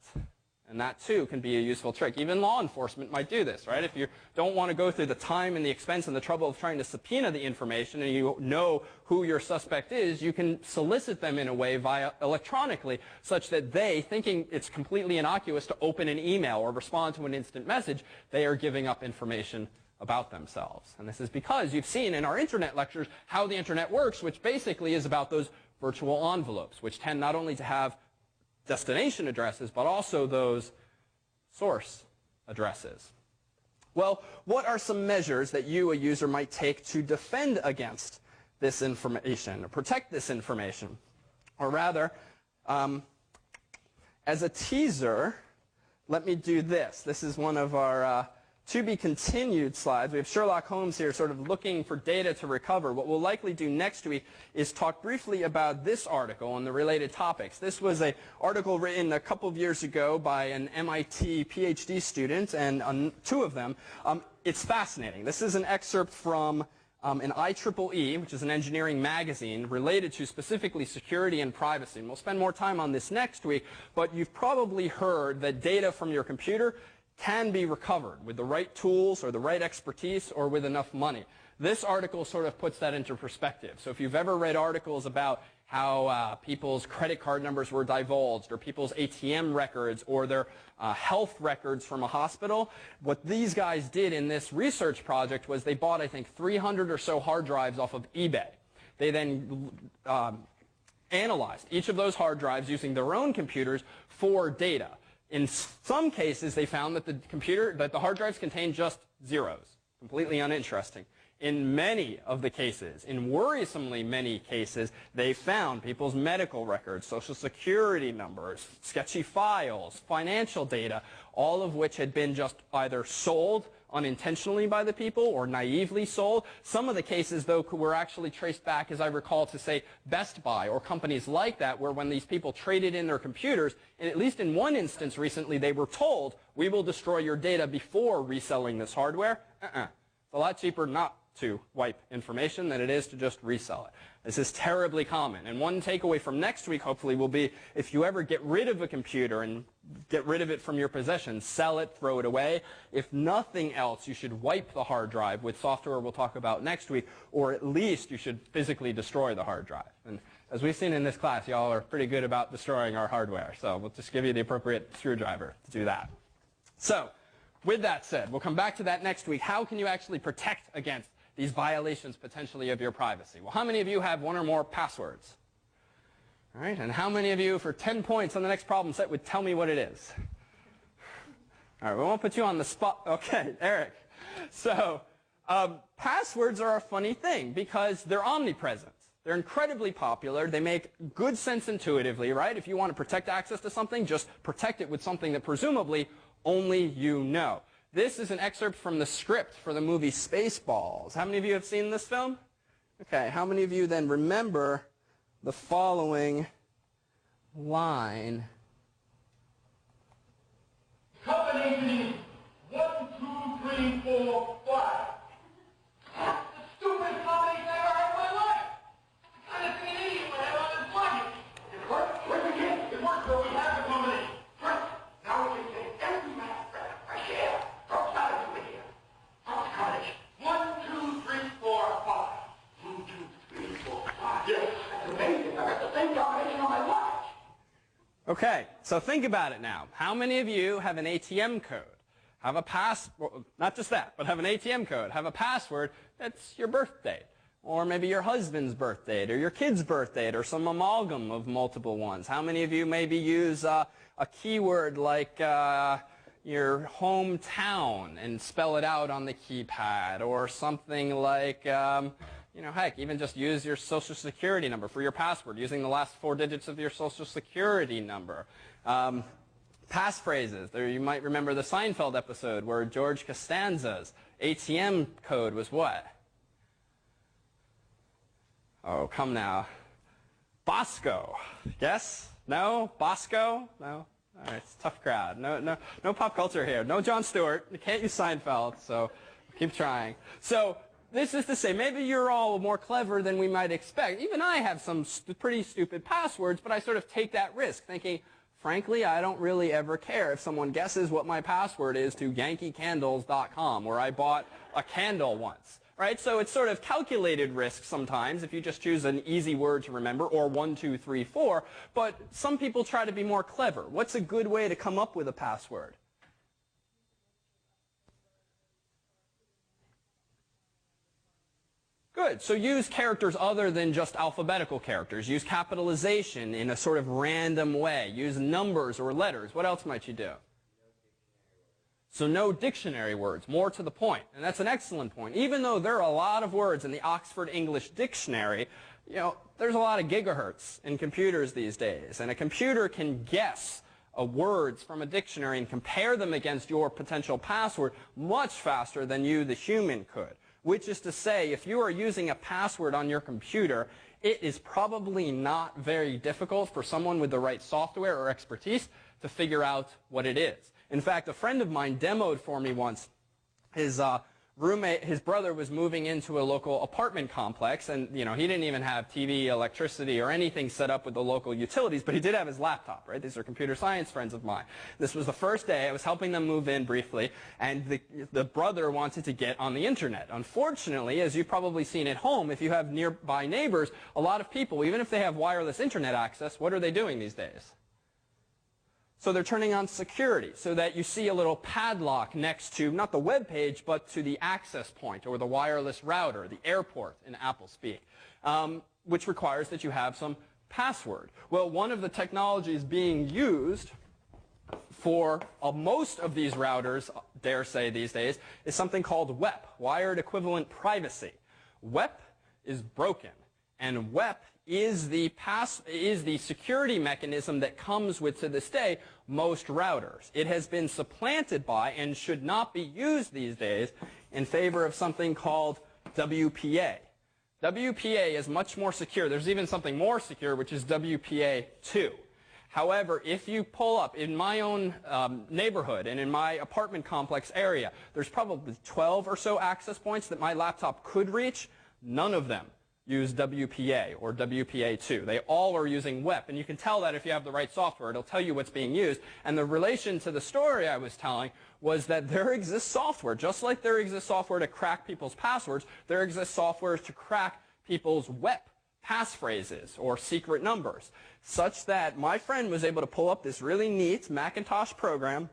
And that, too, can be a useful trick. Even law enforcement might do this, right? If you don't want to go through the time and the expense and the trouble of trying to subpoena the information and you know who your suspect is, you can solicit them in a way via electronically such that they, thinking it's completely innocuous to open an email or respond to an instant message, they are giving up information about themselves. And this is because you've seen in our internet lectures how the internet works, which basically is about those virtual envelopes, which tend not only to have destination addresses, but also those source addresses. Well, what are some measures that you, a user, might take to defend against this information, or protect this information? Or rather, as a teaser, let me do this. This is one of our to-be-continued slides. We have Sherlock Holmes here sort of looking for data to recover. What we'll likely do next week is talk briefly about this article and the related topics. This was an article written a couple of years ago by an MIT PhD student, and two of them. It's fascinating. This is an excerpt from an IEEE, which is an engineering magazine related to specifically security and privacy. And we'll spend more time on this next week, but you've probably heard that data from your computer can be recovered with the right tools or the right expertise or with enough money. This article sort of puts that into perspective. So if you've ever read articles about how people's credit card numbers were divulged, or people's ATM records, or their health records from a hospital, what these guys did in this research project was they bought, I think, 300 or so hard drives off of eBay. They then analyzed each of those hard drives using their own computers for data. In some cases, they found that the hard drives contained just zeros, completely uninteresting. In many of the cases, in worrisomely many cases, they found people's medical records, social security numbers, sketchy files, financial data, all of which had been just either sold unintentionally by the people or naively sold. Some of the cases, though, were actually traced back, as I recall, to, say, Best Buy or companies like that, where when these people traded in their computers, and at least in one instance recently, they were told, we will destroy your data before reselling this hardware. It's a lot cheaper not to wipe information than it is to just resell it. This is terribly common. And one takeaway from next week, hopefully, will be if you ever get rid of a computer and get rid of it from your possession, sell it, throw it away. If nothing else, you should wipe the hard drive with software we'll talk about next week, or at least you should physically destroy the hard drive. And as we've seen in this class, y'all are pretty good about destroying our hardware. So we'll just give you the appropriate screwdriver to do that. So with that said, we'll come back to that next week. How can you actually protect against these violations potentially of your privacy? Well, how many of you have one or more passwords? All right, and how many of you, for 10 points on the next problem set, would tell me what it is? All right, we won't put you on the spot. Okay, Eric. So passwords are a funny thing because they're omnipresent. They're incredibly popular. They make good sense intuitively, right? If you want to protect access to something, just protect it with something that presumably only you know. This is an excerpt from the script for the movie Spaceballs. How many of you have seen this film? Okay, how many of you then remember the following line? Company 1, 2, 3, 4, 5. That's the stupidest combination I've ever heard in my life. I'm trying to think an idiot would have on this budget. It worked. Worked again. It worked, so we have the combination. Right. Now we can take every man's breath fresh air. Don't start to do it here. From college. 1, 2, 3, 4, 5. 1, 2, 3, 4, 5. Yes, that's amazing. I got the same combination on my watch. Okay, so think about it now. How many of you have an ATM code? Have a not just that, but have an ATM code. Have a password that's your birth date, or maybe your husband's birth date, or your kid's birth date, or some amalgam of multiple ones. How many of you maybe use a keyword like your hometown and spell it out on the keypad, or something like, heck, even just use your social security number for your password, using the last 4 digits of your social security number. Passphrases. There, you might remember the Seinfeld episode where George Costanza's ATM code was what? Oh, come now. Bosco. Yes? No? Bosco? No? All right, it's a tough crowd. No pop culture here. No Jon Stewart. You can't use Seinfeld, so keep trying. So this is to say, maybe you're all more clever than we might expect. Even I have some pretty stupid passwords, but I sort of take that risk, thinking, frankly, I don't really ever care if someone guesses what my password is to yankeecandles.com, where I bought a candle once. Right? So it's sort of calculated risk sometimes if you just choose an easy word to remember, or 1, 2, 3, 4. But some people try to be more clever. What's a good way to come up with a password? Good. So use characters other than just alphabetical characters. Use capitalization in a sort of random way. Use numbers or letters. What else might you do? So no dictionary words, more to the point. And that's an excellent point. Even though there are a lot of words in the Oxford English Dictionary, there's a lot of gigahertz in computers these days. And a computer can guess words from a dictionary and compare them against your potential password much faster than you, the human, could. Which is to say, if you are using a password on your computer, it is probably not very difficult for someone with the right software or expertise to figure out what it is. In fact, a friend of mine demoed for me once. His brother was moving into a local apartment complex, and he didn't even have TV, electricity, or anything set up with the local utilities, but he did have his laptop, right? These are computer science friends of mine. This was the first day. I was helping them move in briefly, and the brother wanted to get on the internet. Unfortunately, as you've probably seen at home, if you have nearby neighbors, a lot of people, even if they have wireless internet access, what are they doing these days? So they're turning on security so that you see a little padlock next to, not the web page, but to the access point or the wireless router, the airport in Apple speak, which requires that you have some password. Well, one of the technologies being used for most of these routers, dare say these days, is something called WEP, Wired Equivalent Privacy. WEP is broken, and WEP is the security mechanism that comes with, to this day, most routers. It has been supplanted by and should not be used these days in favor of something called WPA. WPA is much more secure. There's even something more secure, which is WPA2. However, if you pull up in my own neighborhood and in my apartment complex area, there's probably 12 or so access points that my laptop could reach. None of them use WPA or WPA2. They all are using WEP, and you can tell that if you have the right software. It'll tell you what's being used. And the relation to the story I was telling was that there exists software, just like there exists software to crack people's passwords, there exists software to crack people's WEP passphrases or secret numbers, such that my friend was able to pull up this really neat Macintosh program,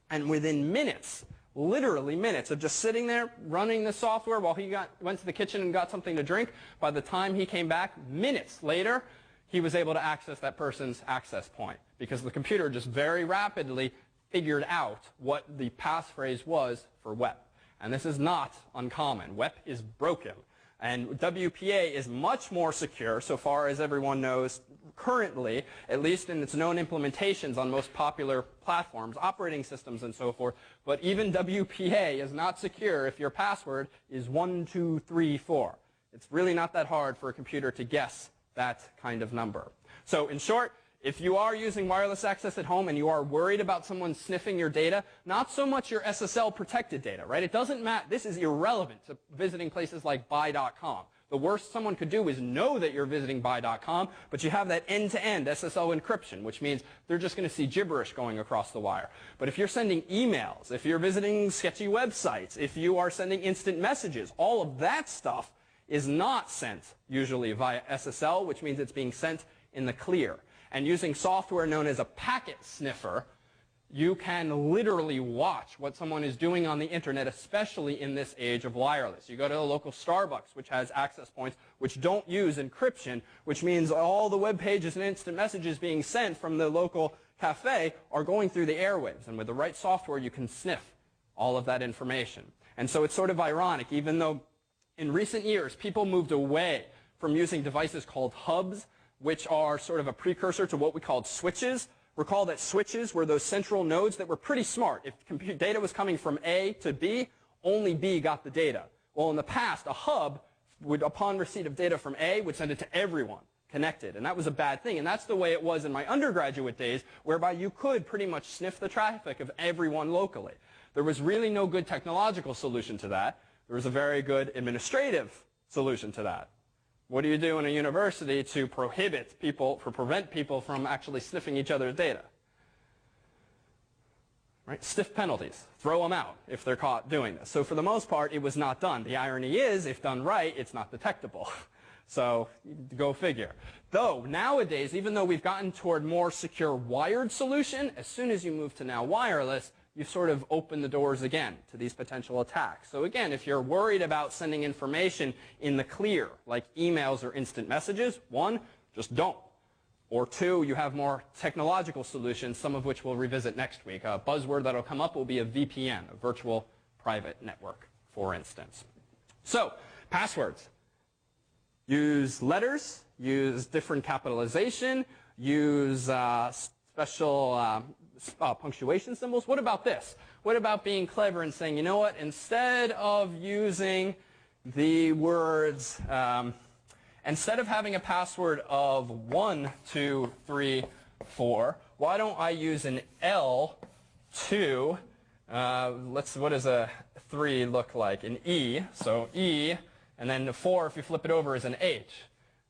and within minutes, literally minutes of just sitting there running the software while he went to the kitchen and got something to drink, by the time he came back, minutes later, he was able to access that person's access point because the computer just very rapidly figured out what the passphrase was for WEP. And this is not uncommon. WEP is broken. And WPA is much more secure, so far as everyone knows currently, at least in its known implementations on most popular platforms, operating systems and so forth. But even WPA is not secure if your password is 1234. It's really not that hard for a computer to guess that kind of number. So in short, if you are using wireless access at home and you are worried about someone sniffing your data, not so much your SSL protected data, right? It doesn't matter. This is irrelevant to visiting places like buy.com. The worst someone could do is know that you're visiting buy.com, but you have that end-to-end SSL encryption, which means they're just going to see gibberish going across the wire. But if you're sending emails, if you're visiting sketchy websites, if you are sending instant messages, all of that stuff is not sent usually via SSL, which means it's being sent in the clear. And using software known as a packet sniffer, You can literally watch what someone is doing on the internet, especially in this age of wireless. You go to a local Starbucks, which has access points which don't use encryption, which means all the web pages and instant messages being sent from the local cafe are going through the airwaves. And with the right software, you can sniff all of that information. And so it's sort of ironic, even though in recent years people moved away from using devices called hubs, which are sort of a precursor to what we called switches. Recall that switches were those central nodes that were pretty smart. If data was coming from A to B, only B got the data. Well, in the past, a hub would, upon receipt of data from A, would send it to everyone connected. And that was a bad thing. And that's the way it was in my undergraduate days, whereby you could pretty much sniff the traffic of everyone locally. There was really no good technological solution to that. There was a very good administrative solution to that. What do you do in a university to prevent people from actually sniffing each other's data? Right? Stiff penalties. Throw them out if they're caught doing this. So for the most part, it was not done. The irony is, if done right, it's not detectable. So go figure. Though nowadays, even though we've gotten toward more secure wired solution, as soon as you move to now wireless, you've sort of opened the doors again to these potential attacks. So again, if you're worried about sending information in the clear, like emails or instant messages, one, just don't. Or two, you have more technological solutions, some of which we'll revisit next week. A buzzword that'll come up will be a VPN, a virtual private network, for instance. So, passwords. Use letters, use different capitalization, use special punctuation symbols. What about this? What about being clever and saying, you know what, instead of using the words, instead of having a password of 1, 2, 3, 4, why don't I use an L2, what does a 3 look like? An E, so E, and then the 4, if you flip it over, is an H.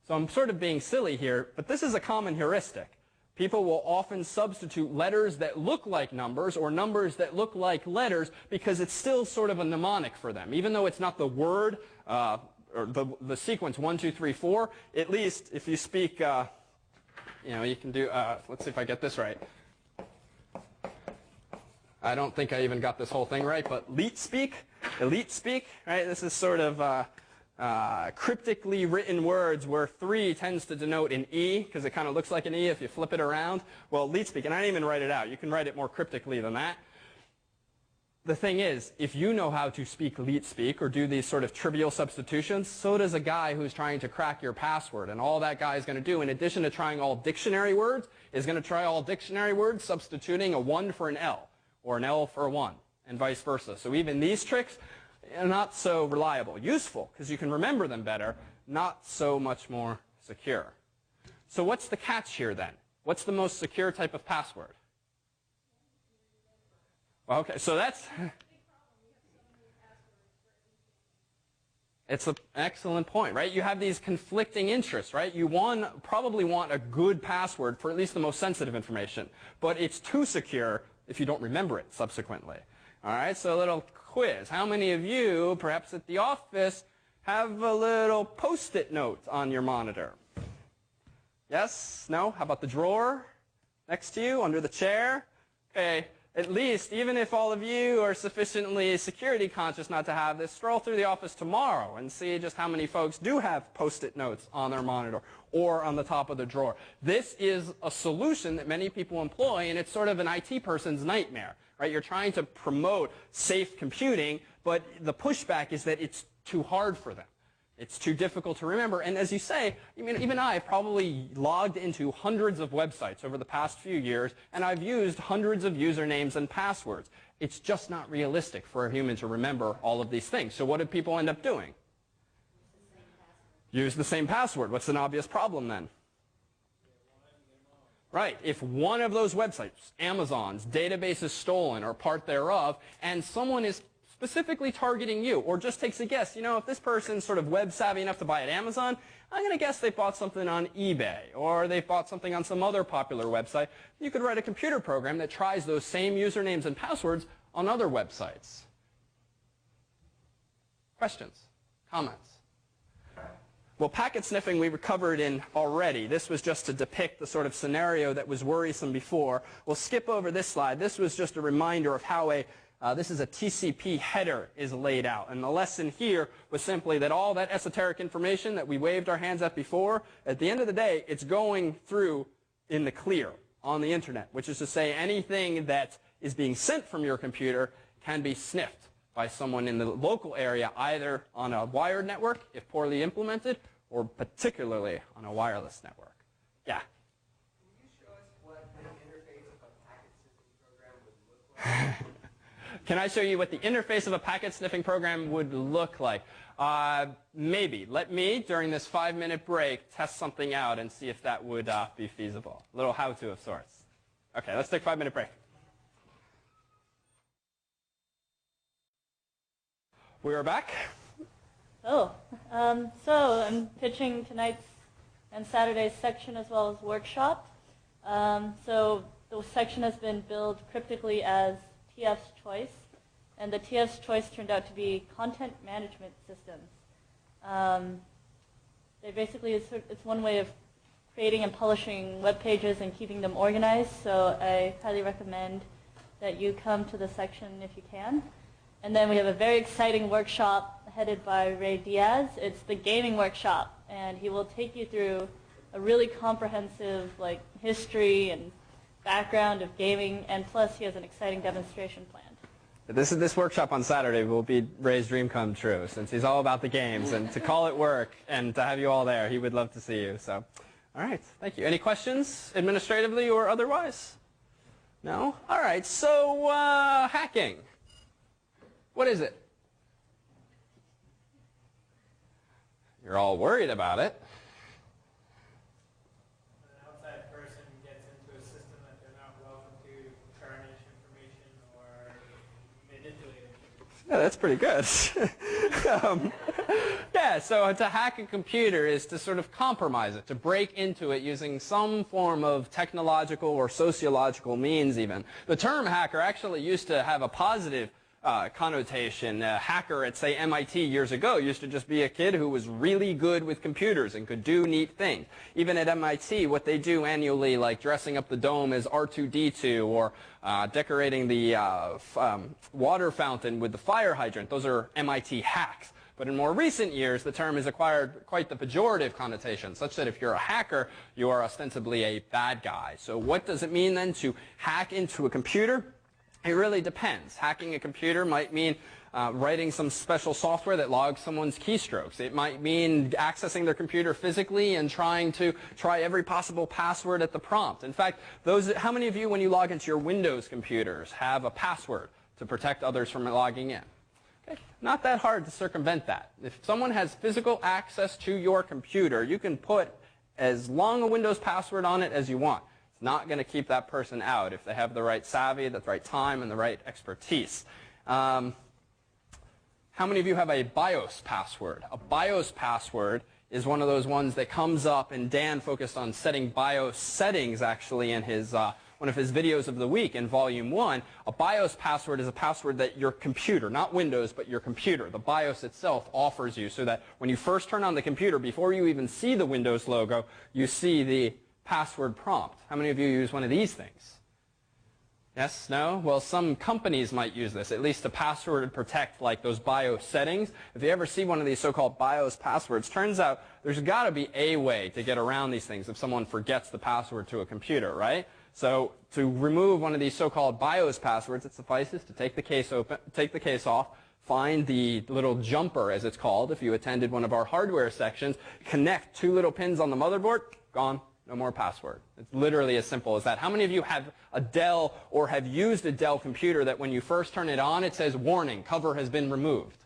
So I'm sort of being silly here, but this is a common heuristic. People will often substitute letters that look like numbers or numbers that look like letters because it's still sort of a mnemonic for them. Even though it's not the word or the sequence 1, 2, 3, 4, at least if you speak, you can do, let's see if I get this right. I don't think I even got this whole thing right, but elite speak, right? This is sort of cryptically written words where 3 tends to denote an E because it kind of looks like an E if you flip it around. Well, elite speak, and I didn't even write it out. You can write it more cryptically than that. The thing is, if you know how to speak elite speak or do these sort of trivial substitutions, so does a guy who's trying to crack your password. And all that guy is going to do, in addition to trying all dictionary words, is going to try all dictionary words substituting a 1 for an L or an L for a 1 and vice versa. So even these tricks are not so reliable. Useful because you can remember them better, not so much more secure. So what's the catch here then? What's the most secure type of password? Okay, so that's... It's an excellent point, right? You have these conflicting interests, right? You probably want a good password for at least the most sensitive information, but it's too secure if you don't remember it subsequently. All right, so a little quiz. How many of you, perhaps at the office, have a little Post-it note on your monitor? Yes? No? How about the drawer next to you, under the chair? Okay. At least, even if all of you are sufficiently security conscious not to have this, stroll through the office tomorrow and see just how many folks do have Post-it notes on their monitor or on the top of the drawer. This is a solution that many people employ, and it's sort of an IT person's nightmare, right? You're trying to promote safe computing, but the pushback is that it's too hard for them. It's too difficult to remember. And as you say, even I have probably logged into hundreds of websites over the past few years, and I've used hundreds of usernames and passwords. It's just not realistic for a human to remember all of these things. So what do people end up doing? Use the same password. What's an obvious problem then? Right. If one of those websites, Amazon's database is stolen or part thereof, and someone is specifically targeting you, or just takes a guess, if this person's sort of web savvy enough to buy at Amazon, I'm going to guess they bought something on eBay, or they bought something on some other popular website. You could write a computer program that tries those same usernames and passwords on other websites. Questions? Comments? Well, packet sniffing we covered in already. This was just to depict the sort of scenario that was worrisome before. We'll skip over this slide. This was just a reminder of how this is a TCP header is laid out. And the lesson here was simply that all that esoteric information that we waved our hands at before, at the end of the day, it's going through in the clear on the internet, which is to say anything that is being sent from your computer can be sniffed by someone in the local area, either on a wired network, if poorly implemented, or particularly on a wireless network. Yeah? Can you show us what the interface of a packet sniffing program would look like? Can I show you what the interface of a packet sniffing program would look like? Maybe. Let me, during this 5-minute break, test something out and see if that would be feasible. A little how-to of sorts. Okay, let's take a 5-minute break. We are back. So I'm pitching tonight's and Saturday's section as well as workshop. So the section has been billed cryptically as TF's Choice, and the TF's Choice turned out to be content management systems. They basically, it's one way of creating and publishing web pages and keeping them organized, so I highly recommend that you come to the section if you can. And then we have a very exciting workshop headed by Ray Diaz. It's the gaming workshop, and he will take you through a really comprehensive history and background of gaming, and plus he has an exciting demonstration planned. This workshop on Saturday will be Ray's dream come true, since he's all about the games, and to call it work and to have you all there, he would love to see you. So, all right, thank you. Any questions, administratively or otherwise? No? All right, so hacking. What is it? You're all worried about it. An outside person gets into a system that they're not welcome to tarnish information or manipulate it. Yeah, that's pretty good. Yeah, so to hack a computer is to sort of compromise it, to break into it using some form of technological or sociological means even. The term hacker actually used to have a positive connotation. A hacker at, say, MIT years ago used to just be a kid who was really good with computers and could do neat things. Even at MIT, what they do annually, like dressing up the dome as R2-D2 or decorating the water fountain with the fire hydrant, those are MIT hacks. But in more recent years, the term has acquired quite the pejorative connotation, such that if you're a hacker, you are ostensibly a bad guy. So what does it mean then to hack into a computer? It really depends. Hacking a computer might mean writing some special software that logs someone's keystrokes. It might mean accessing their computer physically and trying to try every possible password at the prompt. In fact, how many of you, when you log into your Windows computers, have a password to protect others from logging in? Okay. Not that hard to circumvent that. If someone has physical access to your computer, you can put as long a Windows password on it as you want. Not going to keep that person out if they have the right savvy, the right time, and the right expertise. How many of you have a BIOS password? A BIOS password is one of those ones that comes up, and Dan focused on setting BIOS settings actually in his one of his videos of the week in Volume 1. A BIOS password is a password that your computer, not Windows, but your computer, the BIOS itself, offers you, so that when you first turn on the computer, before you even see the Windows logo, you see the password prompt. How many of you use one of these things? Yes? No? Well, some companies might use this, at least to password protect like those BIOS settings. If you ever see one of these so-called BIOS passwords, turns out there's got to be a way to get around these things if someone forgets the password to a computer, right? So to remove one of these so-called BIOS passwords, it suffices to take the case off, find the little jumper, as it's called, if you attended one of our hardware sections, connect 2 little pins on the motherboard, gone. No more password. It's literally as simple as that. How many of you have a Dell or have used a Dell computer that when you first turn it on, it says, warning, cover has been removed?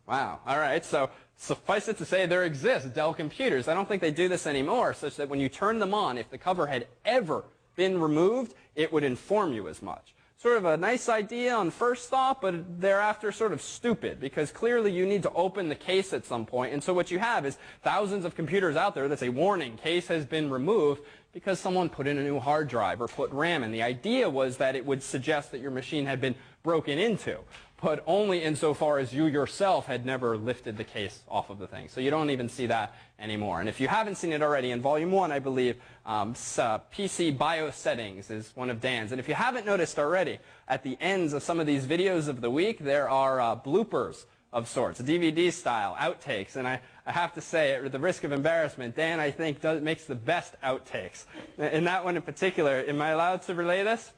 Wow. All right. So suffice it to say there exist Dell computers. I don't think they do this anymore, such that when you turn them on, if the cover had ever been removed, it would inform you as much. Sort of a nice idea on first thought, but thereafter sort of stupid, because clearly you need to open the case at some point. And so what you have is thousands of computers out there that say, warning, case has been removed, because someone put in a new hard drive or put RAM in. The idea was that it would suggest that your machine had been broken into. but only insofar as you yourself had never lifted the case off of the thing. So you don't even see that anymore. And if you haven't seen it already, in Volume 1, I believe, PC BIOS settings is one of Dan's. And if you haven't noticed already, at the ends of some of these videos of the week, there are bloopers of sorts, DVD-style outtakes. And I have to say, at the risk of embarrassment, Dan, I think, makes the best outtakes. In that one in particular, am I allowed to relay this?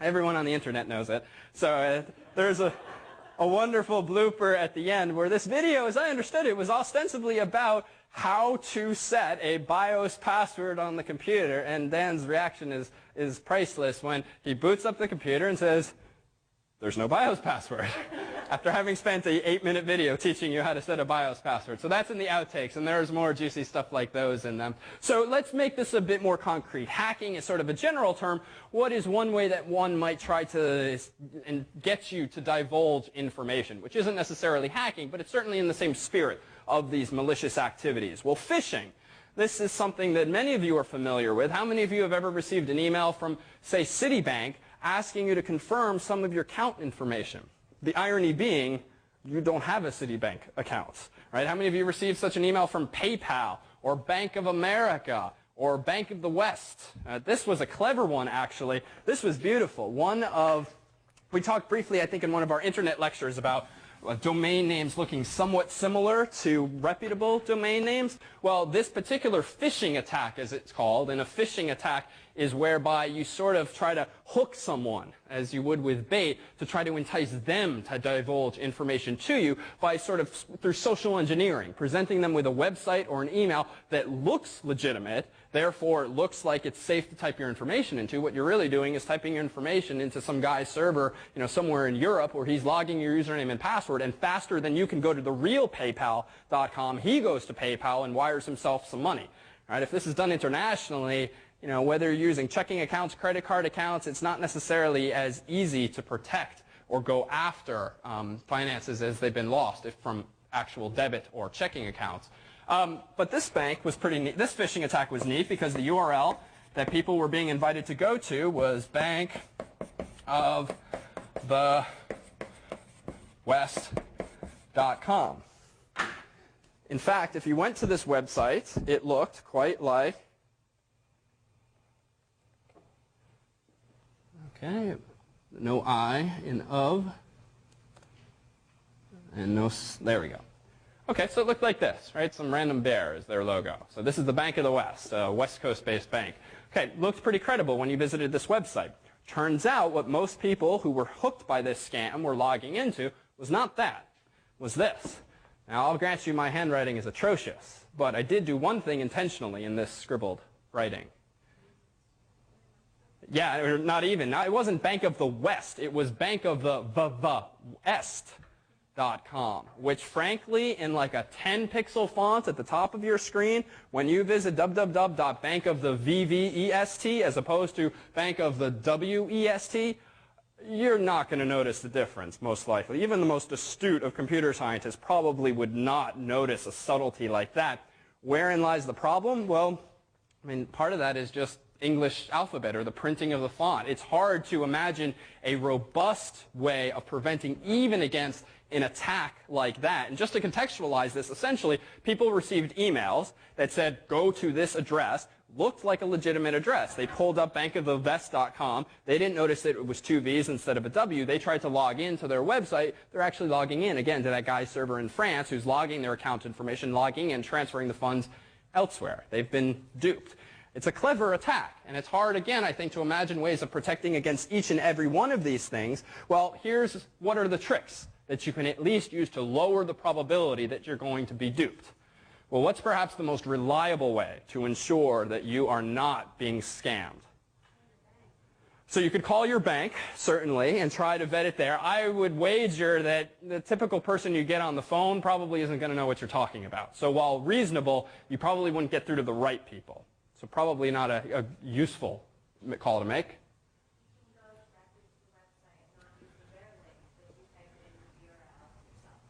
Everyone on the internet knows it. So there's a wonderful blooper at the end where this video, as I understood it, was ostensibly about how to set a BIOS password on the computer. And Dan's reaction is priceless when he boots up the computer and says, "There's no BIOS password," after having spent an 8-minute video teaching you how to set a BIOS password. So that's in the outtakes, and there's more juicy stuff like those in them. So let's make this a bit more concrete. Hacking is sort of a general term. What is one way that one might try to get you to divulge information, which isn't necessarily hacking, but it's certainly in the same spirit of these malicious activities? Well, phishing. This is something that many of you are familiar with. How many of you have ever received an email from, say, Citibank, asking you to confirm some of your account information? The irony being, you don't have a Citibank account, right? How many of you received such an email from PayPal or Bank of America or Bank of the West? This was a clever one, actually. This was beautiful. We talked briefly, I think, in one of our internet lectures about domain names looking somewhat similar to reputable domain names. Well, this particular phishing attack, as it's called, and a phishing attack is whereby you sort of try to hook someone, as you would with bait, to try to entice them to divulge information to you by sort of through social engineering, presenting them with a website or an email that looks legitimate, therefore it looks like it's safe to type your information into. What you're really doing is typing your information into some guy's server, somewhere in Europe, where he's logging your username and password, and faster than you can go to the real PayPal.com, he goes to PayPal and wires himself some money. Right? If this is done internationally, whether you're using checking accounts, credit card accounts, it's not necessarily as easy to protect or go after finances as they've been lost from actual debit or checking accounts. But this bank was pretty neat. This phishing attack was neat because the URL that people were being invited to go to was Bank of the West.com. In fact, if you went to this website, it looked quite like, okay, no I in of, and no, there we go. Okay, so it looked like this, right? Some random bear is their logo. So this is the Bank of the West, a West Coast-based bank. Okay, looked pretty credible when you visited this website. Turns out what most people who were hooked by this scam were logging into was not that, was this. Now, I'll grant you my handwriting is atrocious, but I did do one thing intentionally in this scribbled writing. Yeah, not even. Now, it wasn't Bank of the West. It was Bank of the West.com, which frankly, in like a 10-pixel font at the top of your screen, when you visit www.bankofthevvest as opposed to Bank of the WEST, you're not going to notice the difference, most likely. Even the most astute of computer scientists probably would not notice a subtlety like that. Wherein lies the problem? Well, I mean, part of that is just English alphabet or the printing of the font. It's hard to imagine a robust way of preventing even against an attack like that. And just to contextualize this, essentially, people received emails that said, go to this address, looked like a legitimate address. They pulled up bankofthevest.com. They didn't notice that it was 2 V's instead of a W. They tried to log into their website. They're actually logging in, again, to that guy's server in France who's logging their account information, logging in, transferring the funds elsewhere. They've been duped. It's a clever attack, and it's hard, again, I think, to imagine ways of protecting against each and every one of these things. Well, here's what are the tricks that you can at least use to lower the probability that you're going to be duped. Well, what's perhaps the most reliable way to ensure that you are not being scammed? So you could call your bank, certainly, and try to vet it there. I would wager that the typical person you get on the phone probably isn't going to know what you're talking about. So while reasonable, you probably wouldn't get through to the right people. So probably not a useful call to make.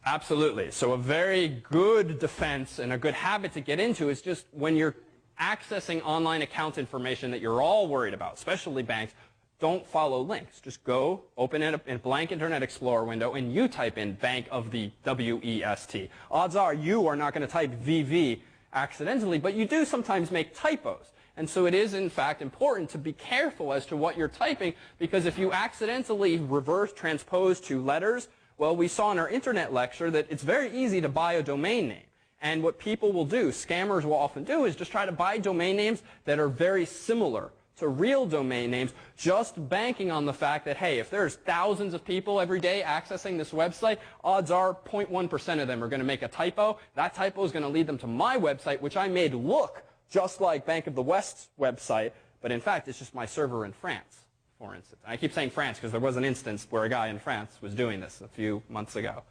Absolutely. So a very good defense and a good habit to get into is just when you're accessing online account information that you're all worried about, especially banks, don't follow links. Just go open a blank Internet Explorer window and you type in Bank of the W-E-S-T. Odds are you are not going to type VV accidentally, but you do sometimes make typos. And so it is, in fact, important to be careful as to what you're typing, because if you accidentally reverse transpose two letters, well, we saw in our internet lecture that it's very easy to buy a domain name. And what people will do, scammers will often do, is just try to buy domain names that are very similar to real domain names, just banking on the fact that, hey, if there's thousands of people every day accessing this website, odds are 0.1% of them are going to make a typo. That typo is going to lead them to my website, which I made look just like Bank of the West's website, but in fact, it's just my server in France, for instance. I keep saying France because there was an instance where a guy in France was doing this a few months ago.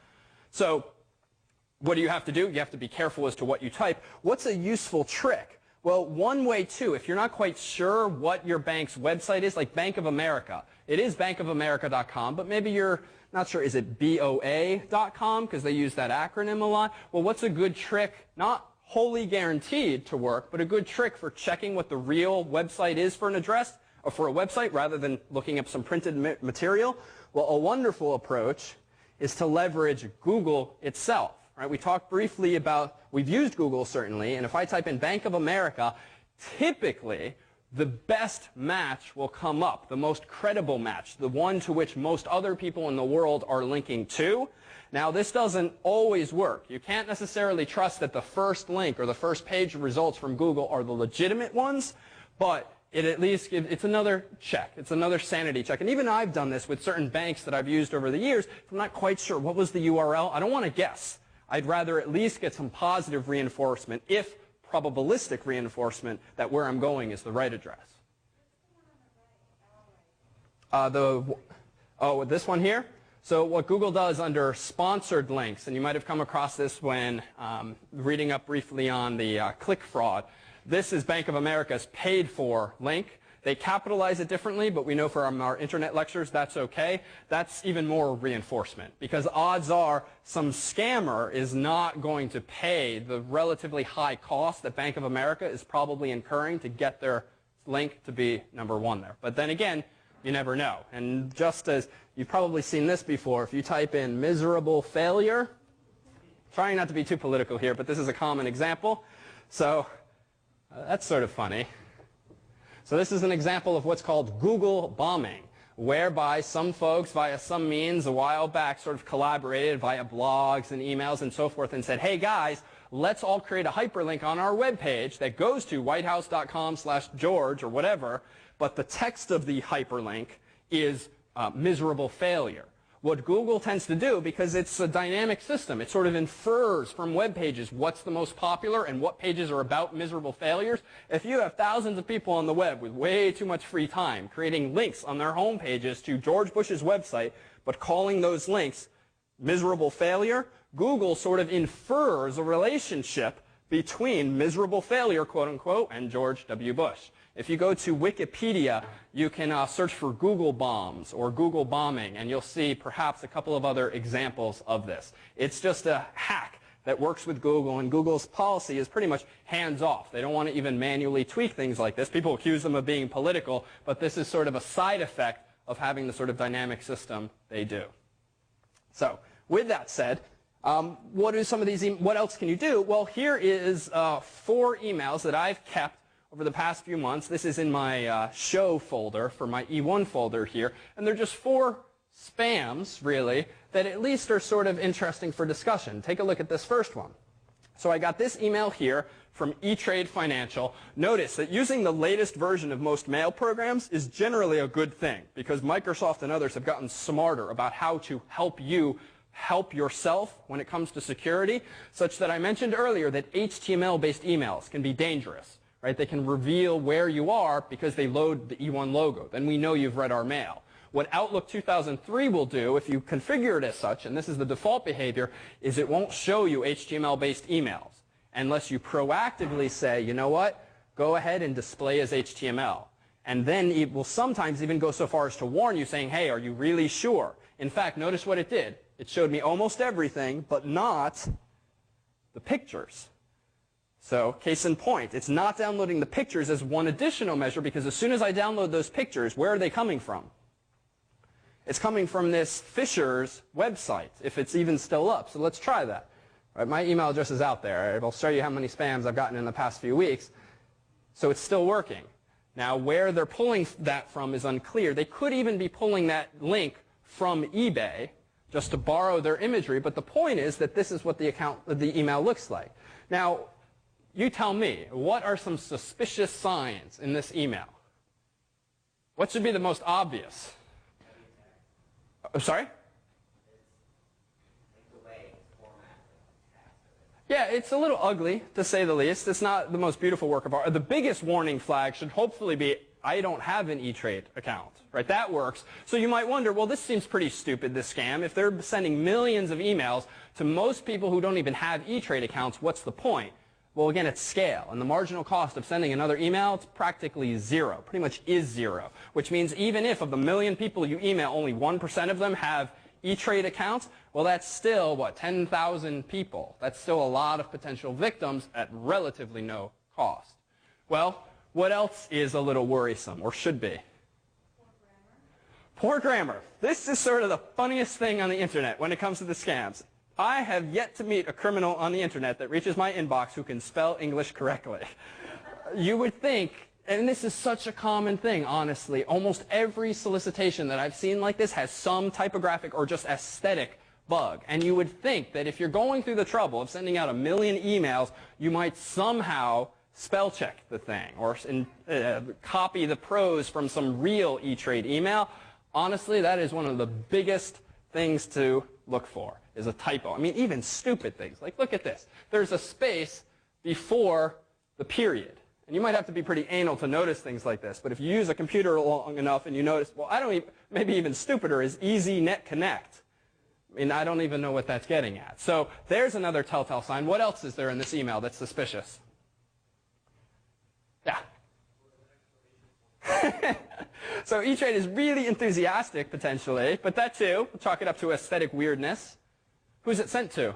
So what do you have to do? You have to be careful as to what you type. What's a useful trick? Well, one way, too, if you're not quite sure what your bank's website is, like Bank of America, it is bankofamerica.com, but maybe you're not sure, is it BOA.com, because they use that acronym a lot? Well, what's a good trick? Not wholly guaranteed to work, but a good trick for checking what the real website is for an address, or for a website, rather than looking up some printed material. Well, a wonderful approach is to leverage Google itself. Right? We talked briefly about, we've used Google certainly, and if I type in Bank of America, typically the best match will come up, the most credible match, the one to which most other people in the world are linking to. Now, this doesn't always work. You can't necessarily trust that the first link or the first page results from Google are the legitimate ones, but it at least it's another check. It's another sanity check. And even I've done this with certain banks that I've used over the years. If I'm not quite sure what was the URL, I don't want to guess. I'd rather at least get some positive reinforcement, if probabilistic reinforcement, that where I'm going is the right address. This one here? So what Google does under sponsored links, and you might have come across this when reading up briefly on the click fraud. This is Bank of America's paid for link. They capitalize it differently, but we know from our internet lectures that's okay. That's even more reinforcement, because odds are some scammer is not going to pay the relatively high cost that Bank of America is probably incurring to get their link to be #1 there. But then again, you never know. And just as you've probably seen this before, if you type in miserable failure, trying not to be too political here, but this is a common example. So that's sort of funny. So this is an example of what's called Google bombing, whereby some folks, via some means, a while back sort of collaborated via blogs and emails and so forth and said, hey guys, let's all create a hyperlink on our webpage that goes to whitehouse.com/George or whatever, but the text of the hyperlink is miserable failure. What Google tends to do, because it's a dynamic system, it sort of infers from web pages what's the most popular and what pages are about miserable failures. If you have thousands of people on the web with way too much free time creating links on their home pages to George Bush's website, but calling those links miserable failure, Google sort of infers a relationship between miserable failure, quote unquote, and George W. Bush. If you go to Wikipedia, you can search for Google bombs or Google bombing, and you'll see perhaps a couple of other examples of this. It's just a hack that works with Google, and Google's policy is pretty much hands-off. They don't want to even manually tweak things like this. People accuse them of being political, but this is sort of a side effect of having the sort of dynamic system they do. So with that said, what else can you do? Well, here is 4 emails that I've kept over the past few months. This is in my show folder for my E1 folder here, and they're just 4 spams, really, that at least are sort of interesting for discussion. Take a look at this first one. So I got this email here from E-Trade Financial. Notice that using the latest version of most mail programs is generally a good thing, because Microsoft and others have gotten smarter about how to help you help yourself when it comes to security, such that I mentioned earlier that HTML-based emails can be dangerous. Right? They can reveal where you are because they load the E1 logo. Then we know you've read our mail. What Outlook 2003 will do, if you configure it as such, and this is the default behavior, is it won't show you HTML-based emails unless you proactively say, you know what, go ahead and display as HTML. And then it will sometimes even go so far as to warn you, saying, hey, are you really sure? In fact, notice what it did. It showed me almost everything, but not the pictures. So case in point, it's not downloading the pictures as one additional measure, because as soon as I download those pictures, where are they coming from? It's coming from this Fisher's website, if it's even still up. So let's try that. All right, my email address is out there. I'll show you how many spams I've gotten in the past few weeks. So it's still working. Now, where they're pulling that from is unclear. They could even be pulling that link from eBay just to borrow their imagery. But the point is that this is what the email looks like. Now, you tell me, what are some suspicious signs in this email? What should be the most obvious? Oh, sorry? Yeah, it's a little ugly, to say the least. It's not the most beautiful work of art. The biggest warning flag should hopefully be, I don't have an E-Trade account. Right? That works. So you might wonder, well, this seems pretty stupid, this scam. If they're sending millions of emails to most people who don't even have E-Trade accounts, what's the point? Well, again, it's scale. And the marginal cost of sending another email, it's practically zero. Pretty much is zero. Which means even if of the million people you email, only 1% of them have E-Trade accounts, well, that's still, what, 10,000 people. That's still a lot of potential victims at relatively no cost. Well, what else is a little worrisome, or should be? Poor grammar. This is sort of the funniest thing on the internet when it comes to the scams. I have yet to meet a criminal on the internet that reaches my inbox who can spell English correctly. You would think, and this is such a common thing, honestly, almost every solicitation that I've seen like this has some typographic or just aesthetic bug. And you would think that if you're going through the trouble of sending out 1 million emails, you might somehow spell check the thing or copy the prose from some real E-Trade email. Honestly, that is one of the biggest things to look for, is a typo. I mean, even stupid things. Like, look at this. There's a space before the period. And you might have to be pretty anal to notice things like this. But if you use a computer long enough and you notice, well, maybe even stupider is Easy Net Connect. I mean, I don't even know what that's getting at. So there's another telltale sign. What else is there in this email that's suspicious? Yeah. So E-Trade is really enthusiastic, potentially, but that too, we'll chalk it up to aesthetic weirdness. Who's it sent to?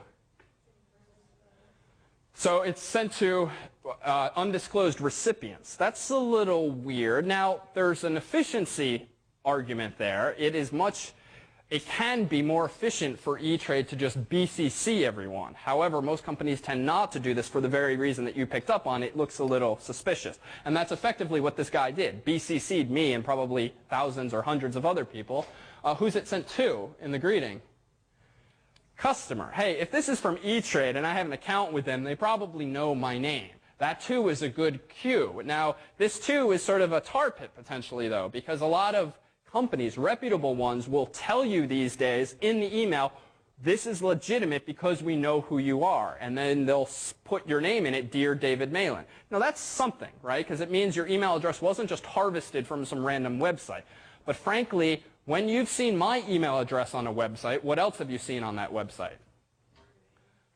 So it's sent to undisclosed recipients. That's a little weird. Now, there's an efficiency argument there. It can be more efficient for E-Trade to just BCC everyone. However, most companies tend not to do this for the very reason that you picked up on. It looks a little suspicious. And that's effectively what this guy did. BCC'd me and probably thousands or hundreds of other people. Who's it sent to in the greeting? Customer. Hey, if this is from E-Trade and I have an account with them, they probably know my name. That too is a good cue. Now, this too is sort of a tar pit potentially, though, because a lot of companies, reputable ones, will tell you these days in the email, this is legitimate because we know who you are. And then they'll put your name in it, Dear David Malin. Now that's something, right? Because it means your email address wasn't just harvested from some random website. But frankly, when you've seen my email address on a website, what else have you seen on that website?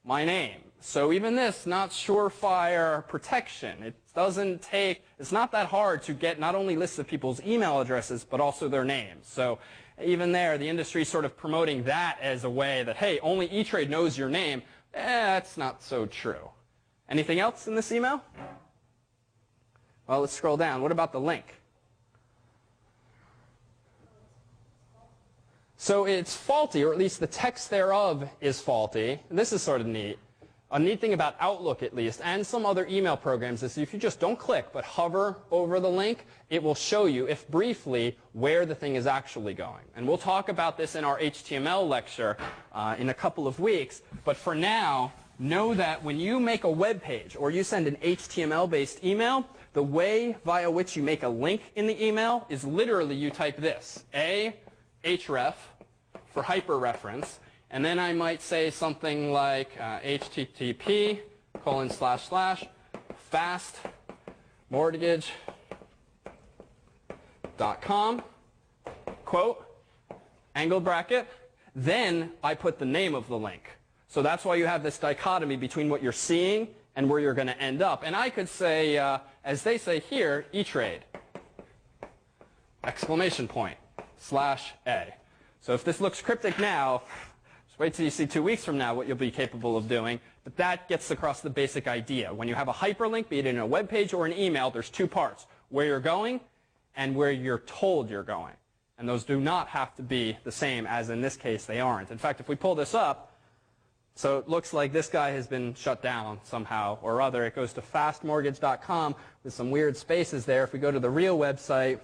My name. So even this, not surefire protection. It's not that hard to get not only lists of people's email addresses, but also their names. So even there, the industry is sort of promoting that as a way that, hey, only E-Trade knows your name. That's not so true. Anything else in this email? Well, let's scroll down. What about the link? So it's faulty, or at least the text thereof is faulty. And this is sort of neat. A neat thing about Outlook, at least, and some other email programs is if you just don't click but hover over the link, it will show you, if briefly, where the thing is actually going. And we'll talk about this in our HTML lecture in a couple of weeks. But for now, know that when you make a web page or you send an HTML-based email, the way via which you make a link in the /email is literally you type this, href for hyperreference. And then I might say something like http://fastmortgage.com, quote, angle bracket. Then I put the name of the link. So that's why you have this dichotomy between what you're seeing and where you're going to end up. And I could say, as they say here, E-Trade, !/A. So if this looks cryptic now, wait till you see 2 weeks from now what you'll be capable of doing. But that gets across the basic idea. When you have a hyperlink, be it in a web page or an email, there's two parts: where you're going and where you're told you're going. And those do not have to be the same, as in this case they aren't. In fact, if we pull this up, so it looks like this guy has been shut down somehow or other. It goes to fastmortgage.com with some weird spaces there. If we go to the real website,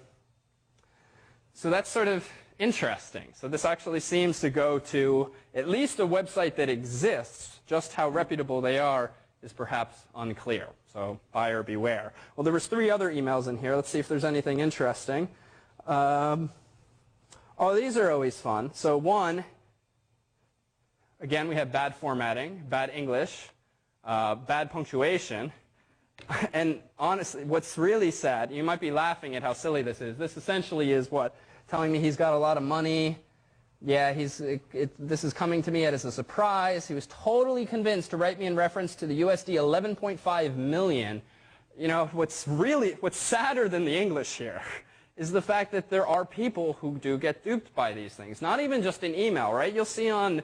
so that's sort of interesting. So this actually seems to go to at least a website that exists. Just how reputable they are is perhaps unclear. So buyer beware. Well, there was 3 other emails in here. Let's see if there's anything interesting. Oh, these are always fun. So one, again, we have bad formatting, bad English, bad punctuation. And honestly, what's really sad, you might be laughing at how silly this is. This essentially is what? Telling me he's got a lot of money. Yeah, this is coming to me as a surprise. He was totally convinced to write me in reference to the USD 11.5 million. You know, what's sadder than the English here is the fact that there are people who do get duped by these things. Not even just in email, right? You'll see on,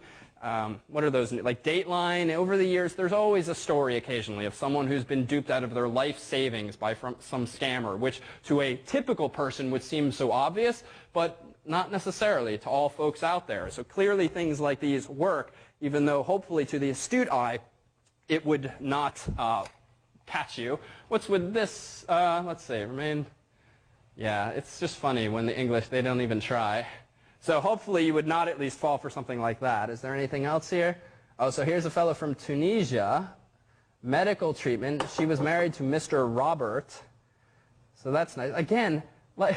what are those, like Dateline, over the years, there's always a story occasionally of someone who's been duped out of their life savings by some scammer, which to a typical person would seem so obvious, but not necessarily to all folks out there. So clearly things like these work, even though hopefully to the astute eye, it would not catch you. What's with this, let's see, remain, yeah, it's just funny when the English, they don't even try. So hopefully you would not at least fall for something like that. Is there anything else here? Oh, so here's a fellow from Tunisia. Medical treatment. She was married to Mr. Robert. So that's nice. Again, like,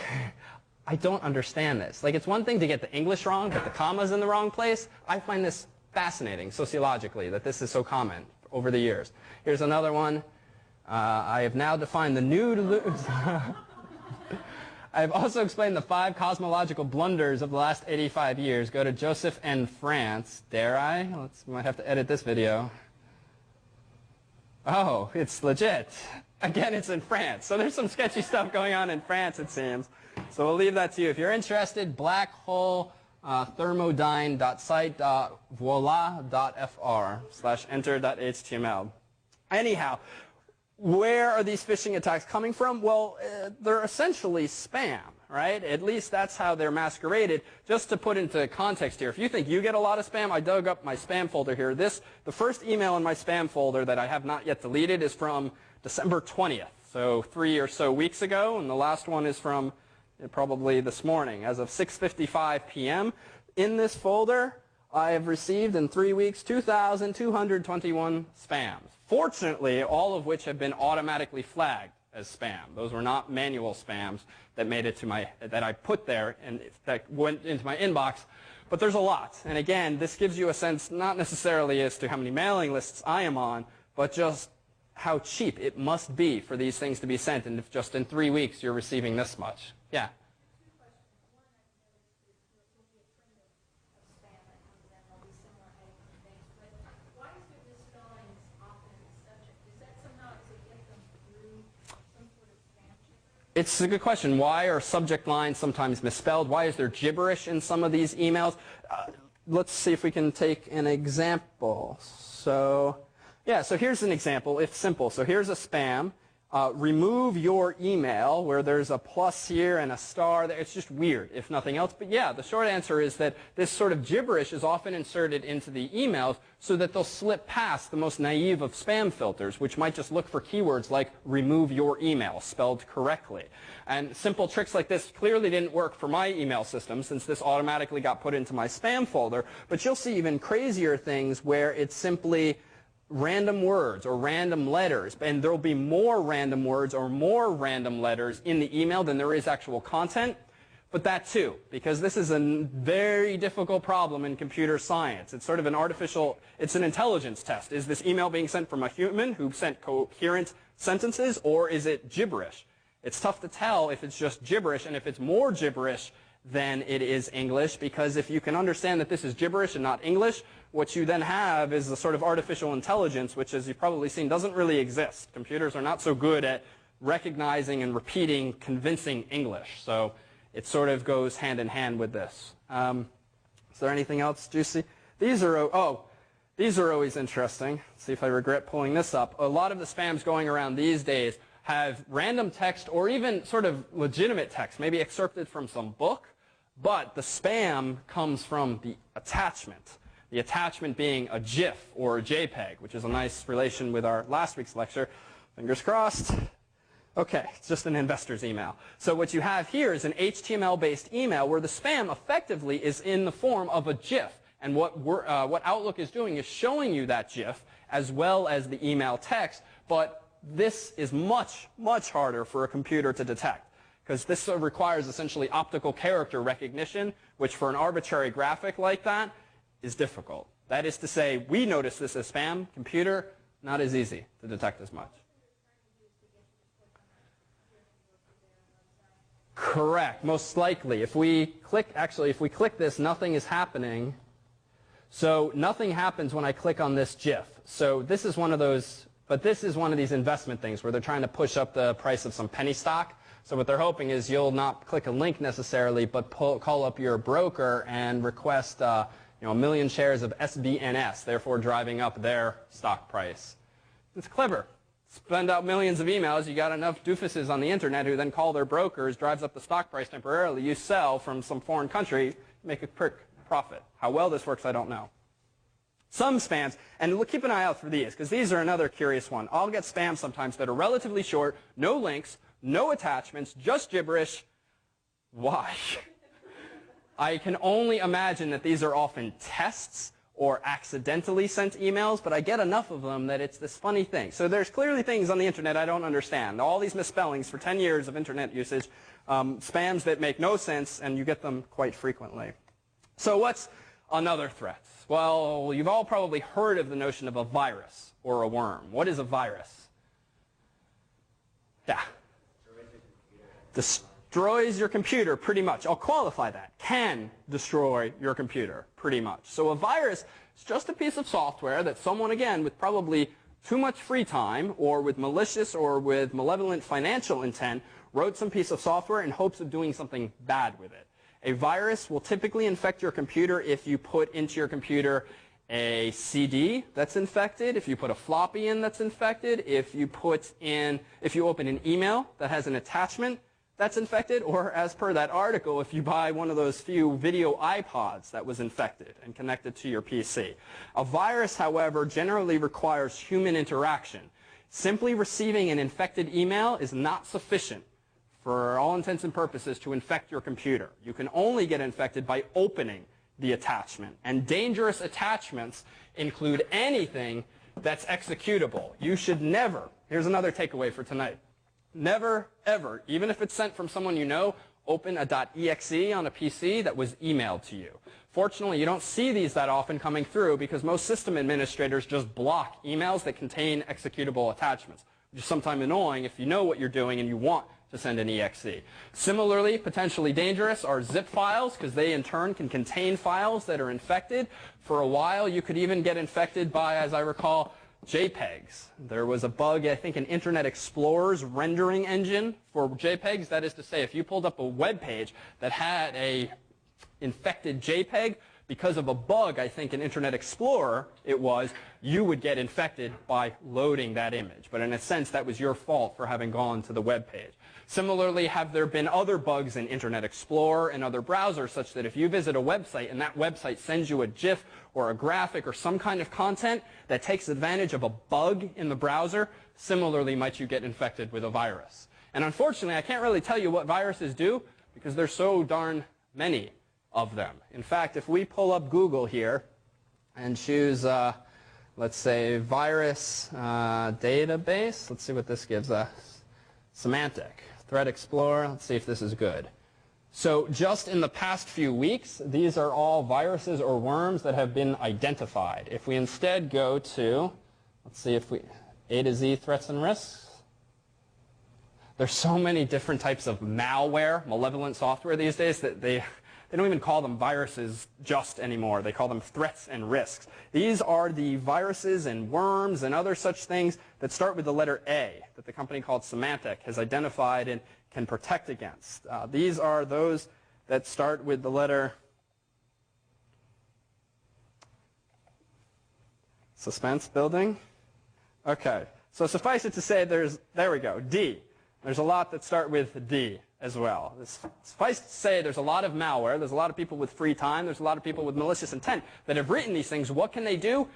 I don't understand this. Like, it's one thing to get the English wrong, but the comma's in the wrong place. I find this fascinating sociologically, that this is so common over the years. Here's another one. I have now defined the nude... I've also explained the 5 cosmological blunders of the last 85 years. Go to Joseph and France. Dare I? We might have to edit this video. Oh, it's legit. Again, it's in France. So there's some sketchy stuff going on in France, it seems. So we'll leave that to you. If you're interested, blackhole thermodyne.site.voila.fr/enter.html. Anyhow, where are these phishing attacks coming from? Well, they're essentially spam, right? At least that's how they're masqueraded. Just to put into context here, if you think you get a lot of spam, I dug up my spam folder here. The first email in my spam folder that I have not yet deleted is from December 20th, so 3 or so weeks ago, and the last one is from probably this morning, as of 6:55 p.m. In this folder, I have received in 3 weeks 2,221 spams. Fortunately, all of which have been automatically flagged as spam. Those were not manual spams that made it to that I put there and that went into my inbox. But there's a lot. And again, this gives you a sense not necessarily as to how many mailing lists I am on, but just how cheap it must be for these things to be sent. And if just in 3 weeks you're receiving this much. Yeah. It's a good question. Why are subject lines sometimes misspelled? Why is there gibberish in some of these emails? Let's see if we can take an example. So, yeah, so here's an example. It's simple. So here's a spam. Remove your email, where there's a plus here and a star there. It's just weird, if nothing else. But yeah, the short answer is that this sort of gibberish is often inserted into the emails so that they'll slip past the most naive of spam filters, which might just look for keywords like remove your email spelled correctly. And simple tricks like this clearly didn't work for my email system, since this automatically got put into my spam folder. But you'll see even crazier things where it's simply random words or random letters, and there will be more random words or more random letters in the email than there is actual content. But that too, because this is a very difficult problem in computer science. It's sort of it's an intelligence test. Is this email being sent from a human who sent coherent sentences, or is it gibberish? It's tough to tell if it's just gibberish, and if it's more gibberish than it is English, because if you can understand that this is gibberish and not English, what you then have is a sort of artificial intelligence, which, as you've probably seen, doesn't really exist. Computers are not so good at recognizing and repeating convincing English. So it sort of goes hand in hand with this. Is there anything else juicy? These are These are always interesting. Let's see if I regret pulling this up. A lot of the spams going around these days have random text or even sort of legitimate text, maybe excerpted from some book, but the spam comes from the attachment. The attachment being a GIF or a JPEG, which is a nice relation with our last week's lecture. Fingers crossed. Okay, it's just an investor's email. So what you have here is an HTML-based email where the spam effectively is in the form of a GIF. And what Outlook is doing is showing you that GIF as well as the email text, but this is much, much harder for a computer to detect because this requires essentially optical character recognition, which for an arbitrary graphic like that is difficult. That is to say, we notice this as spam. Computer, not as easy to detect as much. Correct, most likely. If we click this, nothing is happening. So nothing happens when I click on this GIF. So this is one of those, but this is one of these investment things where they're trying to push up the price of some penny stock. So what they're hoping is you'll not click a link necessarily, but call up your broker and request 1 million shares of SBNS, therefore driving up their stock price. It's clever. Spend out millions of emails, you got enough doofuses on the internet who then call their brokers, drives up the stock price temporarily, you sell from some foreign country, make a quick profit. How well this works, I don't know. Some spams, and keep an eye out for these, because these are another curious one. I'll get spams sometimes that are relatively short, no links, no attachments, just gibberish. Why? I can only imagine that these are often tests or accidentally sent emails, but I get enough of them that it's this funny thing. So there's clearly things on the internet I don't understand. All these misspellings for 10 years of internet usage, spams that make no sense, and you get them quite frequently. So what's another threat? Well, you've all probably heard of the notion of a virus or a worm. What is a virus? Yeah. Destroys your computer, pretty much. I'll qualify that. Can destroy your computer, pretty much. So a virus is just a piece of software that someone, again, with probably too much free time or with malicious or with malevolent financial intent, wrote some piece of software in hopes of doing something bad with it. A virus will typically infect your computer if you put into your computer a CD that's infected, if you put a floppy in that's infected, if you open an email that has an attachment that's infected, or as per that article, if you buy one of those few video iPods that was infected and connected to your PC. A virus, however, generally requires human interaction. Simply receiving an infected email is not sufficient for all intents and purposes to infect your computer. You can only get infected by opening the attachment. And dangerous attachments include anything that's executable. You should never, here's another takeaway for tonight, never, ever, even if it's sent from someone you know, open a .exe on a PC that was emailed to you. Fortunately, you don't see these that often coming through because most system administrators just block emails that contain executable attachments, which is sometimes annoying if you know what you're doing and you want to send an exe. Similarly, potentially dangerous are zip files because they in turn can contain files that are infected. For a while, you could even get infected by, as I recall, JPEGs. There was a bug, I think, in Internet Explorer's rendering engine for JPEGs. That is to say, if you pulled up a web page that had a infected JPEG, because of a bug, I think, in Internet Explorer, you would get infected by loading that image. But in a sense, that was your fault for having gone to the web page. Similarly, have there been other bugs in Internet Explorer and other browsers such that if you visit a website and that website sends you a GIF or a graphic or some kind of content that takes advantage of a bug in the browser, similarly might you get infected with a virus. And unfortunately, I can't really tell you what viruses do because there's so darn many of them. In fact, if we pull up Google here and choose, let's say, virus database, let's see what this gives us. Semantic. Threat Explorer, let's see if this is good. So just in the past few weeks, these are all viruses or worms that have been identified. If we instead go to, let's see if we, A to Z threats and risks. There's so many different types of malware, malevolent software these days that they don't even call them viruses just anymore. They call them threats and risks. These are the viruses and worms and other such things that start with the letter A that the company called Symantec has identified and can protect against. These are those that start with the letter Suspense building. Okay, so suffice it to say there we go, D. There's a lot that start with D as well. Suffice to say there's a lot of malware, there's a lot of people with free time, there's a lot of people with malicious intent that have written these things. What can they do?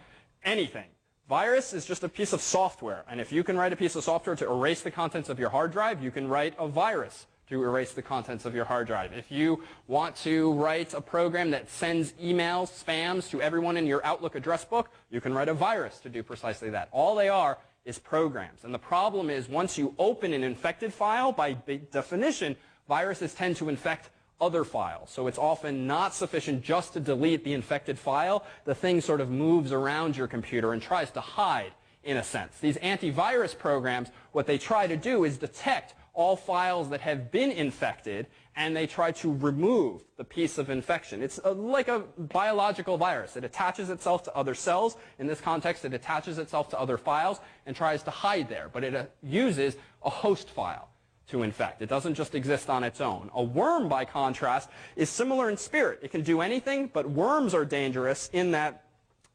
Anything. Virus is just a piece of software, and if you can write a piece of software to erase the contents of your hard drive, you can write a virus to erase the contents of your hard drive. If you want to write a program that sends emails, spams to everyone in your Outlook address book, you can write a virus to do precisely that. All they are is programs. And the problem is once you open an infected file, by definition, viruses tend to infect other files. So it's often not sufficient just to delete the infected file. The thing sort of moves around your computer and tries to hide, in a sense. These antivirus programs, what they try to do is detect all files that have been infected, and they try to remove the piece of infection. It's like a biological virus. It attaches itself to other cells. In this context, it attaches itself to other files and tries to hide there. But it uses a host file to infect. It doesn't just exist on its own. A worm, by contrast, is similar in spirit. It can do anything, but worms are dangerous in that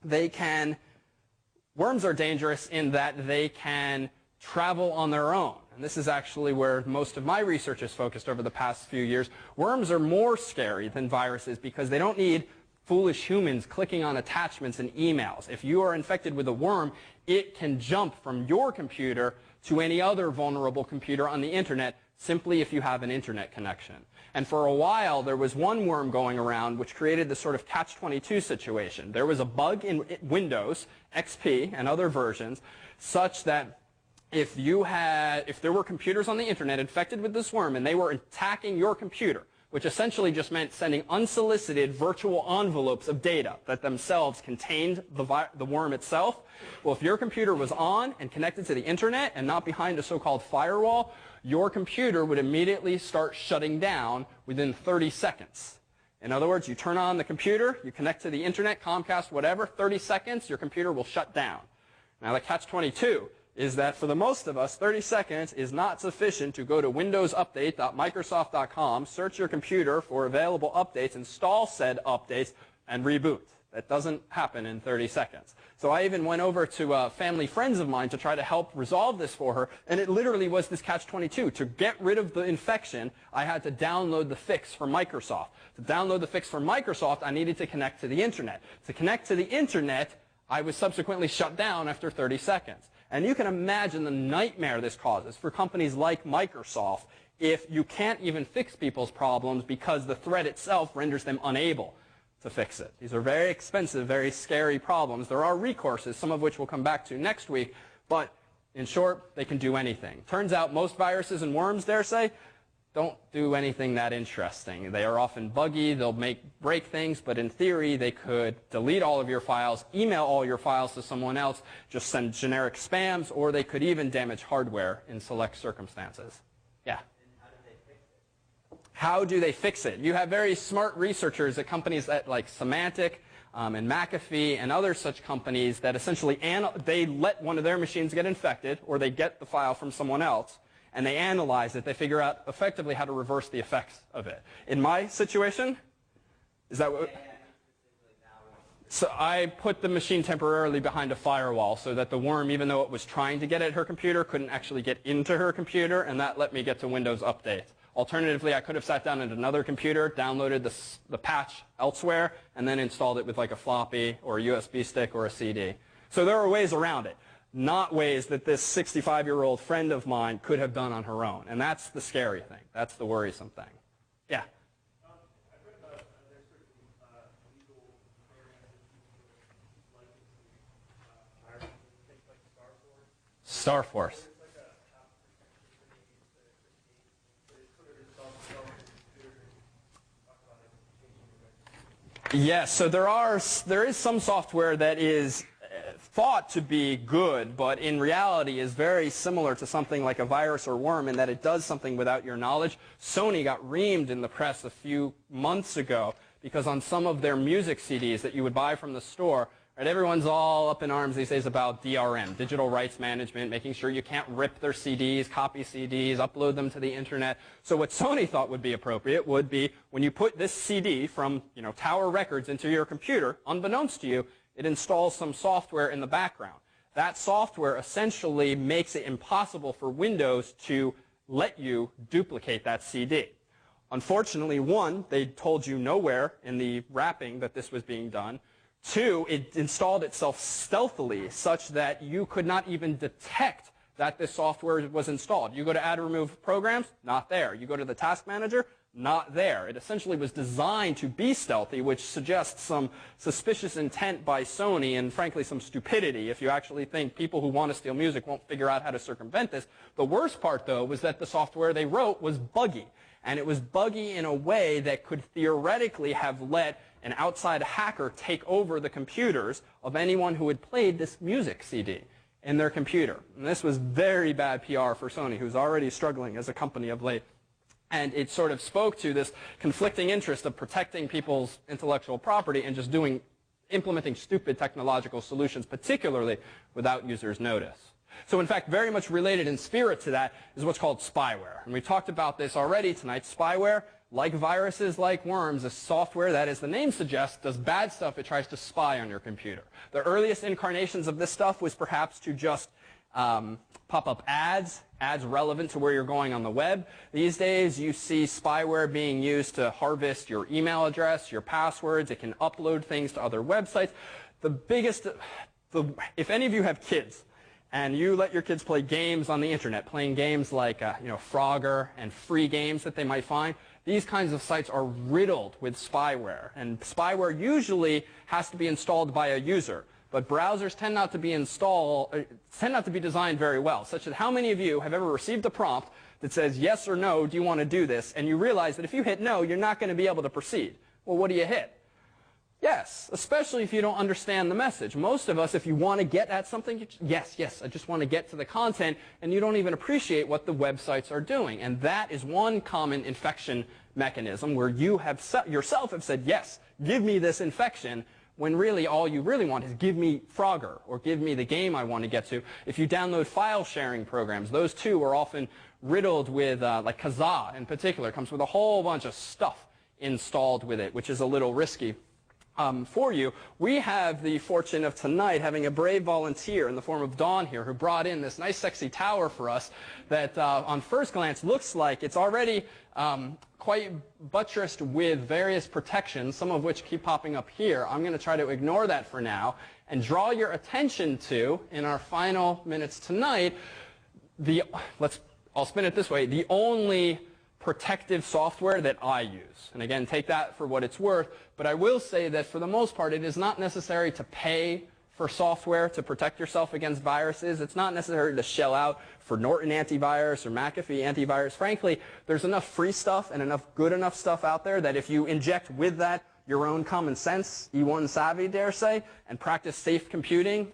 they can travel on their own. And this is actually where most of my research is focused over the past few years. Worms are more scary than viruses because they don't need foolish humans clicking on attachments and emails. If you are infected with a worm, it can jump from your computer to any other vulnerable computer on the internet simply if you have an internet connection. And for a while, there was one worm going around which created this sort of catch-22 situation. There was a bug in Windows, XP, and other versions such that if there were computers on the internet infected with this worm and they were attacking your computer, which essentially just meant sending unsolicited virtual envelopes of data that themselves contained the worm itself. Well, if your computer was on and connected to the internet and not behind a so-called firewall, your computer would immediately start shutting down within 30 seconds. In other words, you turn on the computer, you connect to the internet, Comcast, whatever, 30 seconds, your computer will shut down. Now, the catch-22 is that for the most of us, 30 seconds is not sufficient to go to windowsupdate.microsoft.com, search your computer for available updates, install said updates, and reboot. That doesn't happen in 30 seconds. So I even went over to family friends of mine to try to help resolve this for her, and it literally was this catch-22. To get rid of the infection, I had to download the fix from Microsoft. To download the fix from Microsoft, I needed to connect to the internet. To connect to the internet, I was subsequently shut down after 30 seconds. And you can imagine the nightmare this causes for companies like Microsoft if you can't even fix people's problems because the threat itself renders them unable to fix it. These are very expensive, very scary problems. There are recourses, some of which we'll come back to next week, but in short, they can do anything. Turns out most viruses and worms, dare say, don't do anything that interesting. They are often buggy, they'll break things, but in theory they could delete all of your files, email all your files to someone else, just send generic spams, or they could even damage hardware in select circumstances. Yeah? And how do they fix it? How do they fix it? You have very smart researchers at companies like Symantec and McAfee and other such companies that essentially they let one of their machines get infected, or they get the file from someone else, and they analyze it. They figure out effectively how to reverse the effects of it. In my situation, is that what? So I put the machine temporarily behind a firewall so that the worm, even though it was trying to get at her computer, couldn't actually get into her computer, and that let me get to Windows Update. Alternatively, I could have sat down at another computer, downloaded the patch elsewhere, and then installed it with like a floppy or a USB stick or a CD. So there are ways around it. Not ways that this 65-year-old friend of mine could have done on her own. And that's the scary thing. That's the worrisome thing. Yeah? I read about there's certain legal programs that use viruses and things like Star Force. There's like a top protection for these that is sort of installed in the computer and talk about it changing the record. Yes, so there is some software that is thought to be good, but in reality is very similar to something like a virus or worm in that it does something without your knowledge. Sony got reamed in the press a few months ago because on some of their music CDs that you would buy from the store, right, everyone's all up in arms these days about DRM, digital rights management, making sure you can't rip their CDs, copy CDs, upload them to the internet. So what Sony thought would be appropriate would be when you put this CD from Tower Records into your computer, unbeknownst to you, it installs some software in the background. That software essentially makes it impossible for Windows to let you duplicate that CD. Unfortunately, one, they told you nowhere in the wrapping that this was being done. Two, it installed itself stealthily such that you could not even detect that this software was installed. You go to add or remove programs, not there. You go to the task manager, not there. It essentially was designed to be stealthy, which suggests some suspicious intent by Sony and, frankly, some stupidity if you actually think people who want to steal music won't figure out how to circumvent this. The worst part, though, was that the software they wrote was buggy. And it was buggy in a way that could theoretically have let an outside hacker take over the computers of anyone who had played this music CD in their computer. And this was very bad PR for Sony, who's already struggling as a company of late. And it sort of spoke to this conflicting interest of protecting people's intellectual property and just implementing stupid technological solutions, particularly without users' notice. So in fact, very much related in spirit to that is what's called spyware. And we talked about this already tonight. Spyware, like viruses, like worms, is software that, as the name suggests, does bad stuff. It tries to spy on your computer. The earliest incarnations of this stuff was perhaps to just pop up ads relevant to where you're going on the web. These days, you see spyware being used to harvest your email address, your passwords. It can upload things to other websites. If any of you have kids, and you let your kids play games on the internet, playing games like Frogger and free games that they might find, these kinds of sites are riddled with spyware. And spyware usually has to be installed by a user. But browsers tend not to be designed very well, such that how many of you have ever received a prompt that says, yes or no, do you want to do this? And you realize that if you hit no, you're not going to be able to proceed. Well, what do you hit? Yes, especially if you don't understand the message. Most of us, if you want to get at something, yes, I just want to get to the content, and you don't even appreciate what the websites are doing. And that is one common infection mechanism where you yourself have said, yes, give me this infection, when really all you really want is give me Frogger or give me the game I want to get to. If you download file sharing programs, those too are often riddled with, like Kazaa in particular, comes with a whole bunch of stuff installed with it, which is a little risky. For you. We have the fortune of tonight having a brave volunteer in the form of Dawn here who brought in this nice sexy tower for us that on first glance looks like it's already quite buttressed with various protections, some of which keep popping up here. I'm going to try to ignore that for now and draw your attention to, in our final minutes tonight, I'll spin it this way, the only protective software that I use. And again, take that for what it's worth, but I will say that for the most part, it is not necessary to pay for software to protect yourself against viruses. It's not necessary to shell out for Norton antivirus or McAfee antivirus. Frankly, there's enough free stuff and enough good enough stuff out there that if you inject with that your own common sense, E1 savvy, dare say, and practice safe computing,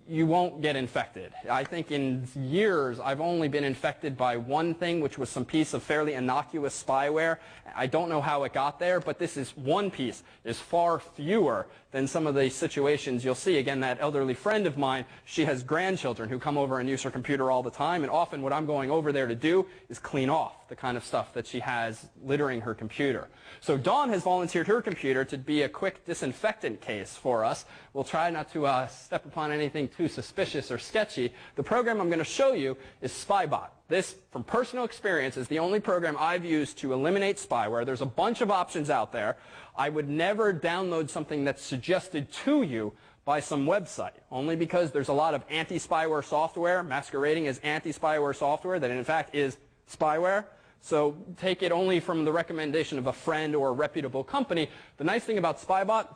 you won't get infected. I think in years I've only been infected by one thing, which was some piece of fairly innocuous spyware. I don't know how it got there, but this is one piece. Is far fewer than some of the situations you'll see. Again, that elderly friend of mine, she has grandchildren who come over and use her computer all the time, and often what I'm going over there to do is clean off the kind of stuff that she has littering her computer. So Dawn has volunteered her computer to be a quick disinfectant case for us. We'll try not to step upon anything too suspicious or sketchy. The program I'm going to show you is Spybot. This, from personal experience, is the only program I've used to eliminate spyware. There's a bunch of options out there. I would never download something that's suggested to you by some website, only because there's a lot of anti-spyware software masquerading as anti-spyware software that in fact is spyware. So take it only from the recommendation of a friend or a reputable company. The nice thing about Spybot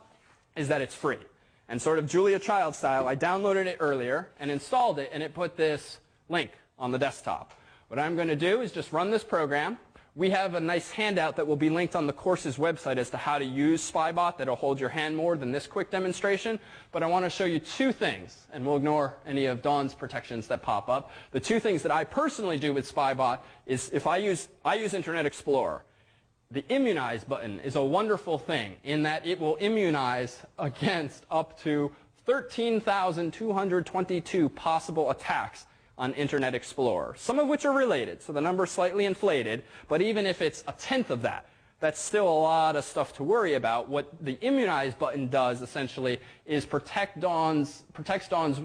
is that it's free. And sort of Julia Child style, I downloaded it earlier and installed it, and it put this link on the desktop. What I'm going to do is just run this program. We have a nice handout that will be linked on the course's website as to how to use Spybot that will hold your hand more than this quick demonstration. But I want to show you two things, and we'll ignore any of Dawn's protections that pop up. The two things that I personally do with Spybot is if I use Internet Explorer. The immunize button is a wonderful thing in that it will immunize against up to 13,222 possible attacks on Internet Explorer, some of which are related, so the number's slightly inflated, but even if it's a tenth of that, that's still a lot of stuff to worry about. What the immunize button does essentially is protects Dawn's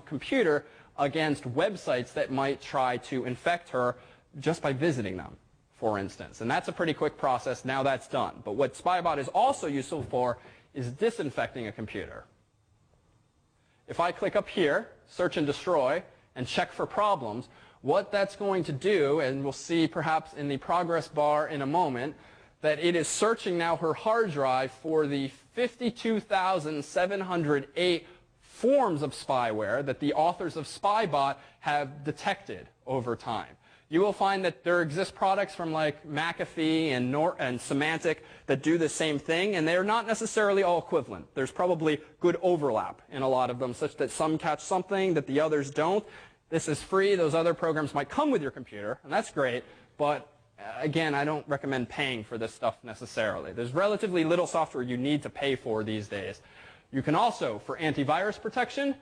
computer against websites that might try to infect her just by visiting them, for instance. And that's a pretty quick process. Now that's done. But what Spybot is also useful for is disinfecting a computer. If I click up here, search and destroy, and check for problems, what that's going to do, and we'll see perhaps in the progress bar in a moment, that it is searching now her hard drive for the 52,708 forms of spyware that the authors of Spybot have detected over time. You will find that there exist products from like McAfee and Symantec that do the same thing, and they're not necessarily all equivalent. There's probably good overlap in a lot of them, such that some catch something that the others don't. This is free. Those other programs might come with your computer, and that's great, but again, I don't recommend paying for this stuff necessarily. There's relatively little software you need to pay for these days. You can also, for antivirus protection,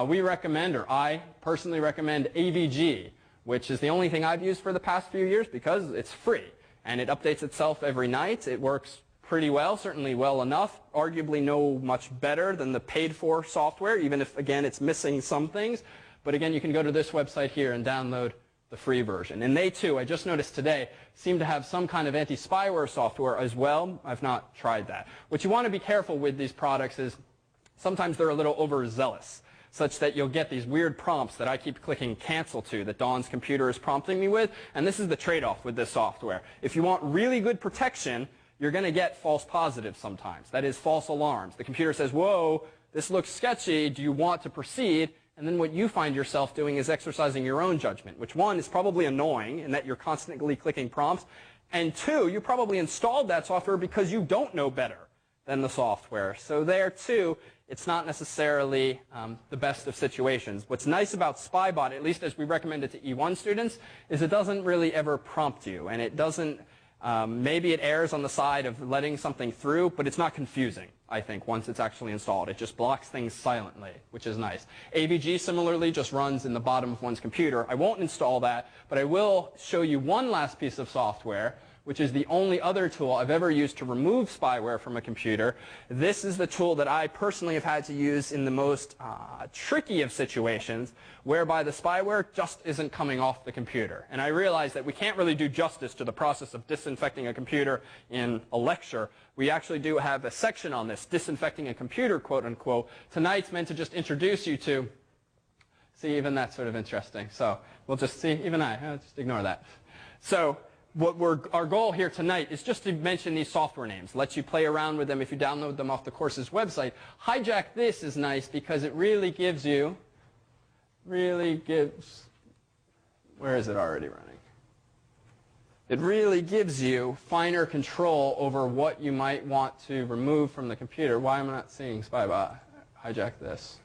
we recommend, or I personally recommend, AVG, which is the only thing I've used for the past few years because it's free. And it updates itself every night. It works pretty well, certainly well enough, arguably no much better than the paid-for software, even if, again, it's missing some things. But again, you can go to this website here and download the free version. And they, too, I just noticed today, seem to have some kind of anti-spyware software as well. I've not tried that. What you want to be careful with these products is sometimes they're a little overzealous, such that you'll get these weird prompts that I keep clicking cancel to that Dawn's computer is prompting me with. And this is the trade-off with this software. If you want really good protection, you're going to get false positives sometimes. That is, false alarms. The computer says, whoa, this looks sketchy. Do you want to proceed? And then what you find yourself doing is exercising your own judgment, which, one, is probably annoying in that you're constantly clicking prompts. And two, you probably installed that software because you don't know better than the software. So there, too, it's not necessarily the best of situations. What's nice about Spybot, at least as we recommend it to E1 students, is it doesn't really ever prompt you. And it doesn't, maybe it errs on the side of letting something through, but it's not confusing, I think, once it's actually installed. It just blocks things silently, which is nice. AVG, similarly, just runs in the bottom of one's computer. I won't install that, but I will show you one last piece of software, which is the only other tool I've ever used to remove spyware from a computer. This is the tool that I personally have had to use in the most tricky of situations, whereby the spyware just isn't coming off the computer. And I realize that we can't really do justice to the process of disinfecting a computer in a lecture. We actually do have a section on this, disinfecting a computer, quote unquote. Tonight's meant to just introduce you to, see, even that's sort of interesting. So we'll just see, even just ignore that. So our goal here tonight is just to mention these software names, let you play around with them if you download them off the course's website. Hijack This is nice because it really gives you, where is it already running? It really gives you finer control over what you might want to remove from the computer. Why am I not seeing Spybot? Hijack This.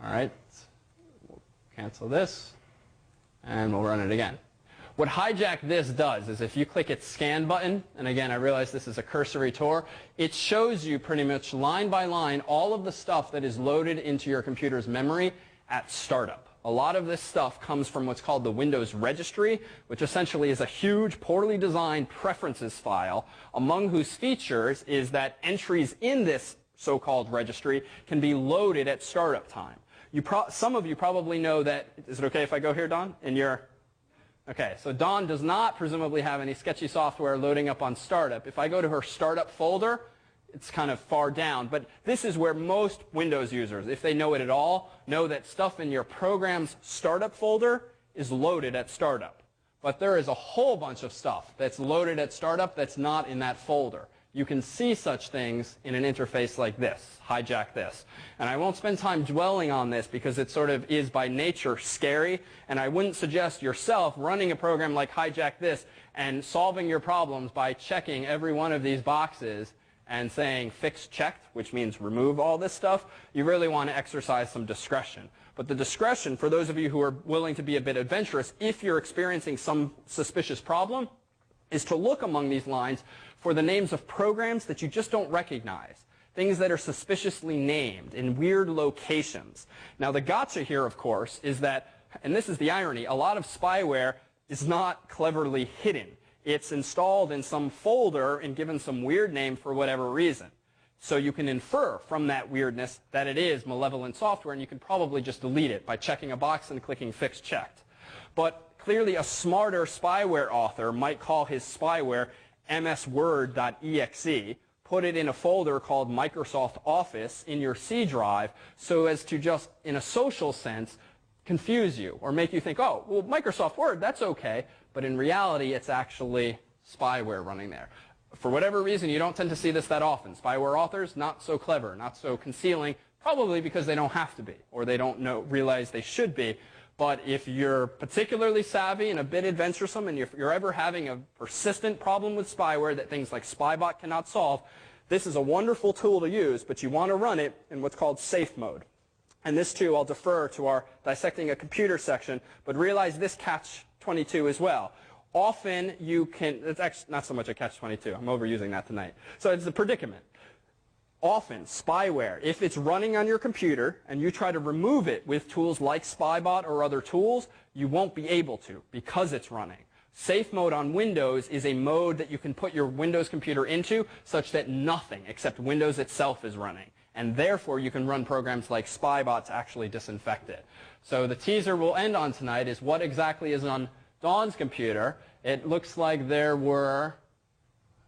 All right, we'll cancel this, and we'll run it again. What Hijack This does is if you click its scan button, and again, I realize this is a cursory tour, it shows you pretty much line by line all of the stuff that is loaded into your computer's memory at startup. A lot of this stuff comes from what's called the Windows registry, which essentially is a huge, poorly designed preferences file, among whose features is that entries in this so-called registry can be loaded at startup time. Some of you probably know that, is it okay if I go here, Don? Okay, so Dawn does not presumably have any sketchy software loading up on startup. If I go to her startup folder, it's kind of far down. But this is where most Windows users, if they know it at all, know that stuff in your program's startup folder is loaded at startup. But there is a whole bunch of stuff that's loaded at startup that's not in that folder. You can see such things in an interface like this, Hijack This. And I won't spend time dwelling on this because it sort of is by nature scary, and I wouldn't suggest yourself running a program like Hijack This and solving your problems by checking every one of these boxes and saying fix checked, which means remove all this stuff. You really want to exercise some discretion. But the discretion, for those of you who are willing to be a bit adventurous, if you're experiencing some suspicious problem, is to look among these lines for the names of programs that you just don't recognize, things that are suspiciously named in weird locations. Now, the gotcha here, of course, is that, and this is the irony, a lot of spyware is not cleverly hidden. It's installed in some folder and given some weird name for whatever reason. So you can infer from that weirdness that it is malevolent software, and you can probably just delete it by checking a box and clicking Fix Checked. But clearly a smarter spyware author might call his spyware msword.exe, put it in a folder called Microsoft Office in your C drive so as to just, in a social sense, confuse you or make you think, oh, well, Microsoft Word, that's okay. But in reality, it's actually spyware running there. For whatever reason, you don't tend to see this that often. Spyware authors, not so clever, not so concealing, probably because they don't have to be or they don't realize they should be. But if you're particularly savvy and a bit adventuresome and if you're ever having a persistent problem with spyware that things like Spybot cannot solve, this is a wonderful tool to use, but you want to run it in what's called safe mode. And this, too, I'll defer to our dissecting a computer section, but realize this catch-22 as well. Often you can, it's actually not so much a catch-22, I'm overusing that tonight. So it's a predicament. Often, spyware, if it's running on your computer and you try to remove it with tools like Spybot or other tools, you won't be able to because it's running. Safe mode on Windows is a mode that you can put your Windows computer into such that nothing except Windows itself is running. And therefore, you can run programs like Spybot to actually disinfect it. So the teaser we'll end on tonight is what exactly is on Dawn's computer. It looks like there were,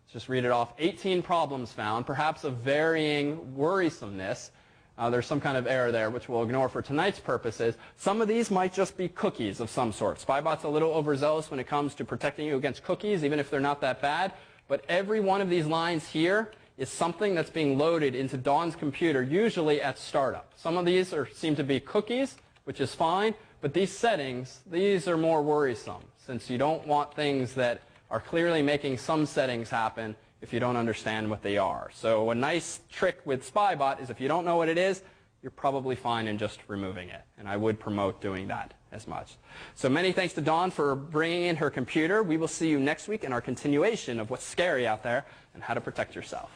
let's just read it off, 18 problems found, perhaps of varying worrisomeness. There's some kind of error there, which we'll ignore for tonight's purposes. Some of these might just be cookies of some sort. Spybot's a little overzealous when it comes to protecting you against cookies, even if they're not that bad. But every one of these lines here is something that's being loaded into Dawn's computer, usually at startup. Some of these seem to be cookies, which is fine, but these settings, these are more worrisome, since you don't want things that are clearly making some settings happen if you don't understand what they are. So a nice trick with Spybot is if you don't know what it is, you're probably fine in just removing it. And I would promote doing that as much. So many thanks to Dawn for bringing in her computer. We will see you next week in our continuation of what's scary out there and how to protect yourself.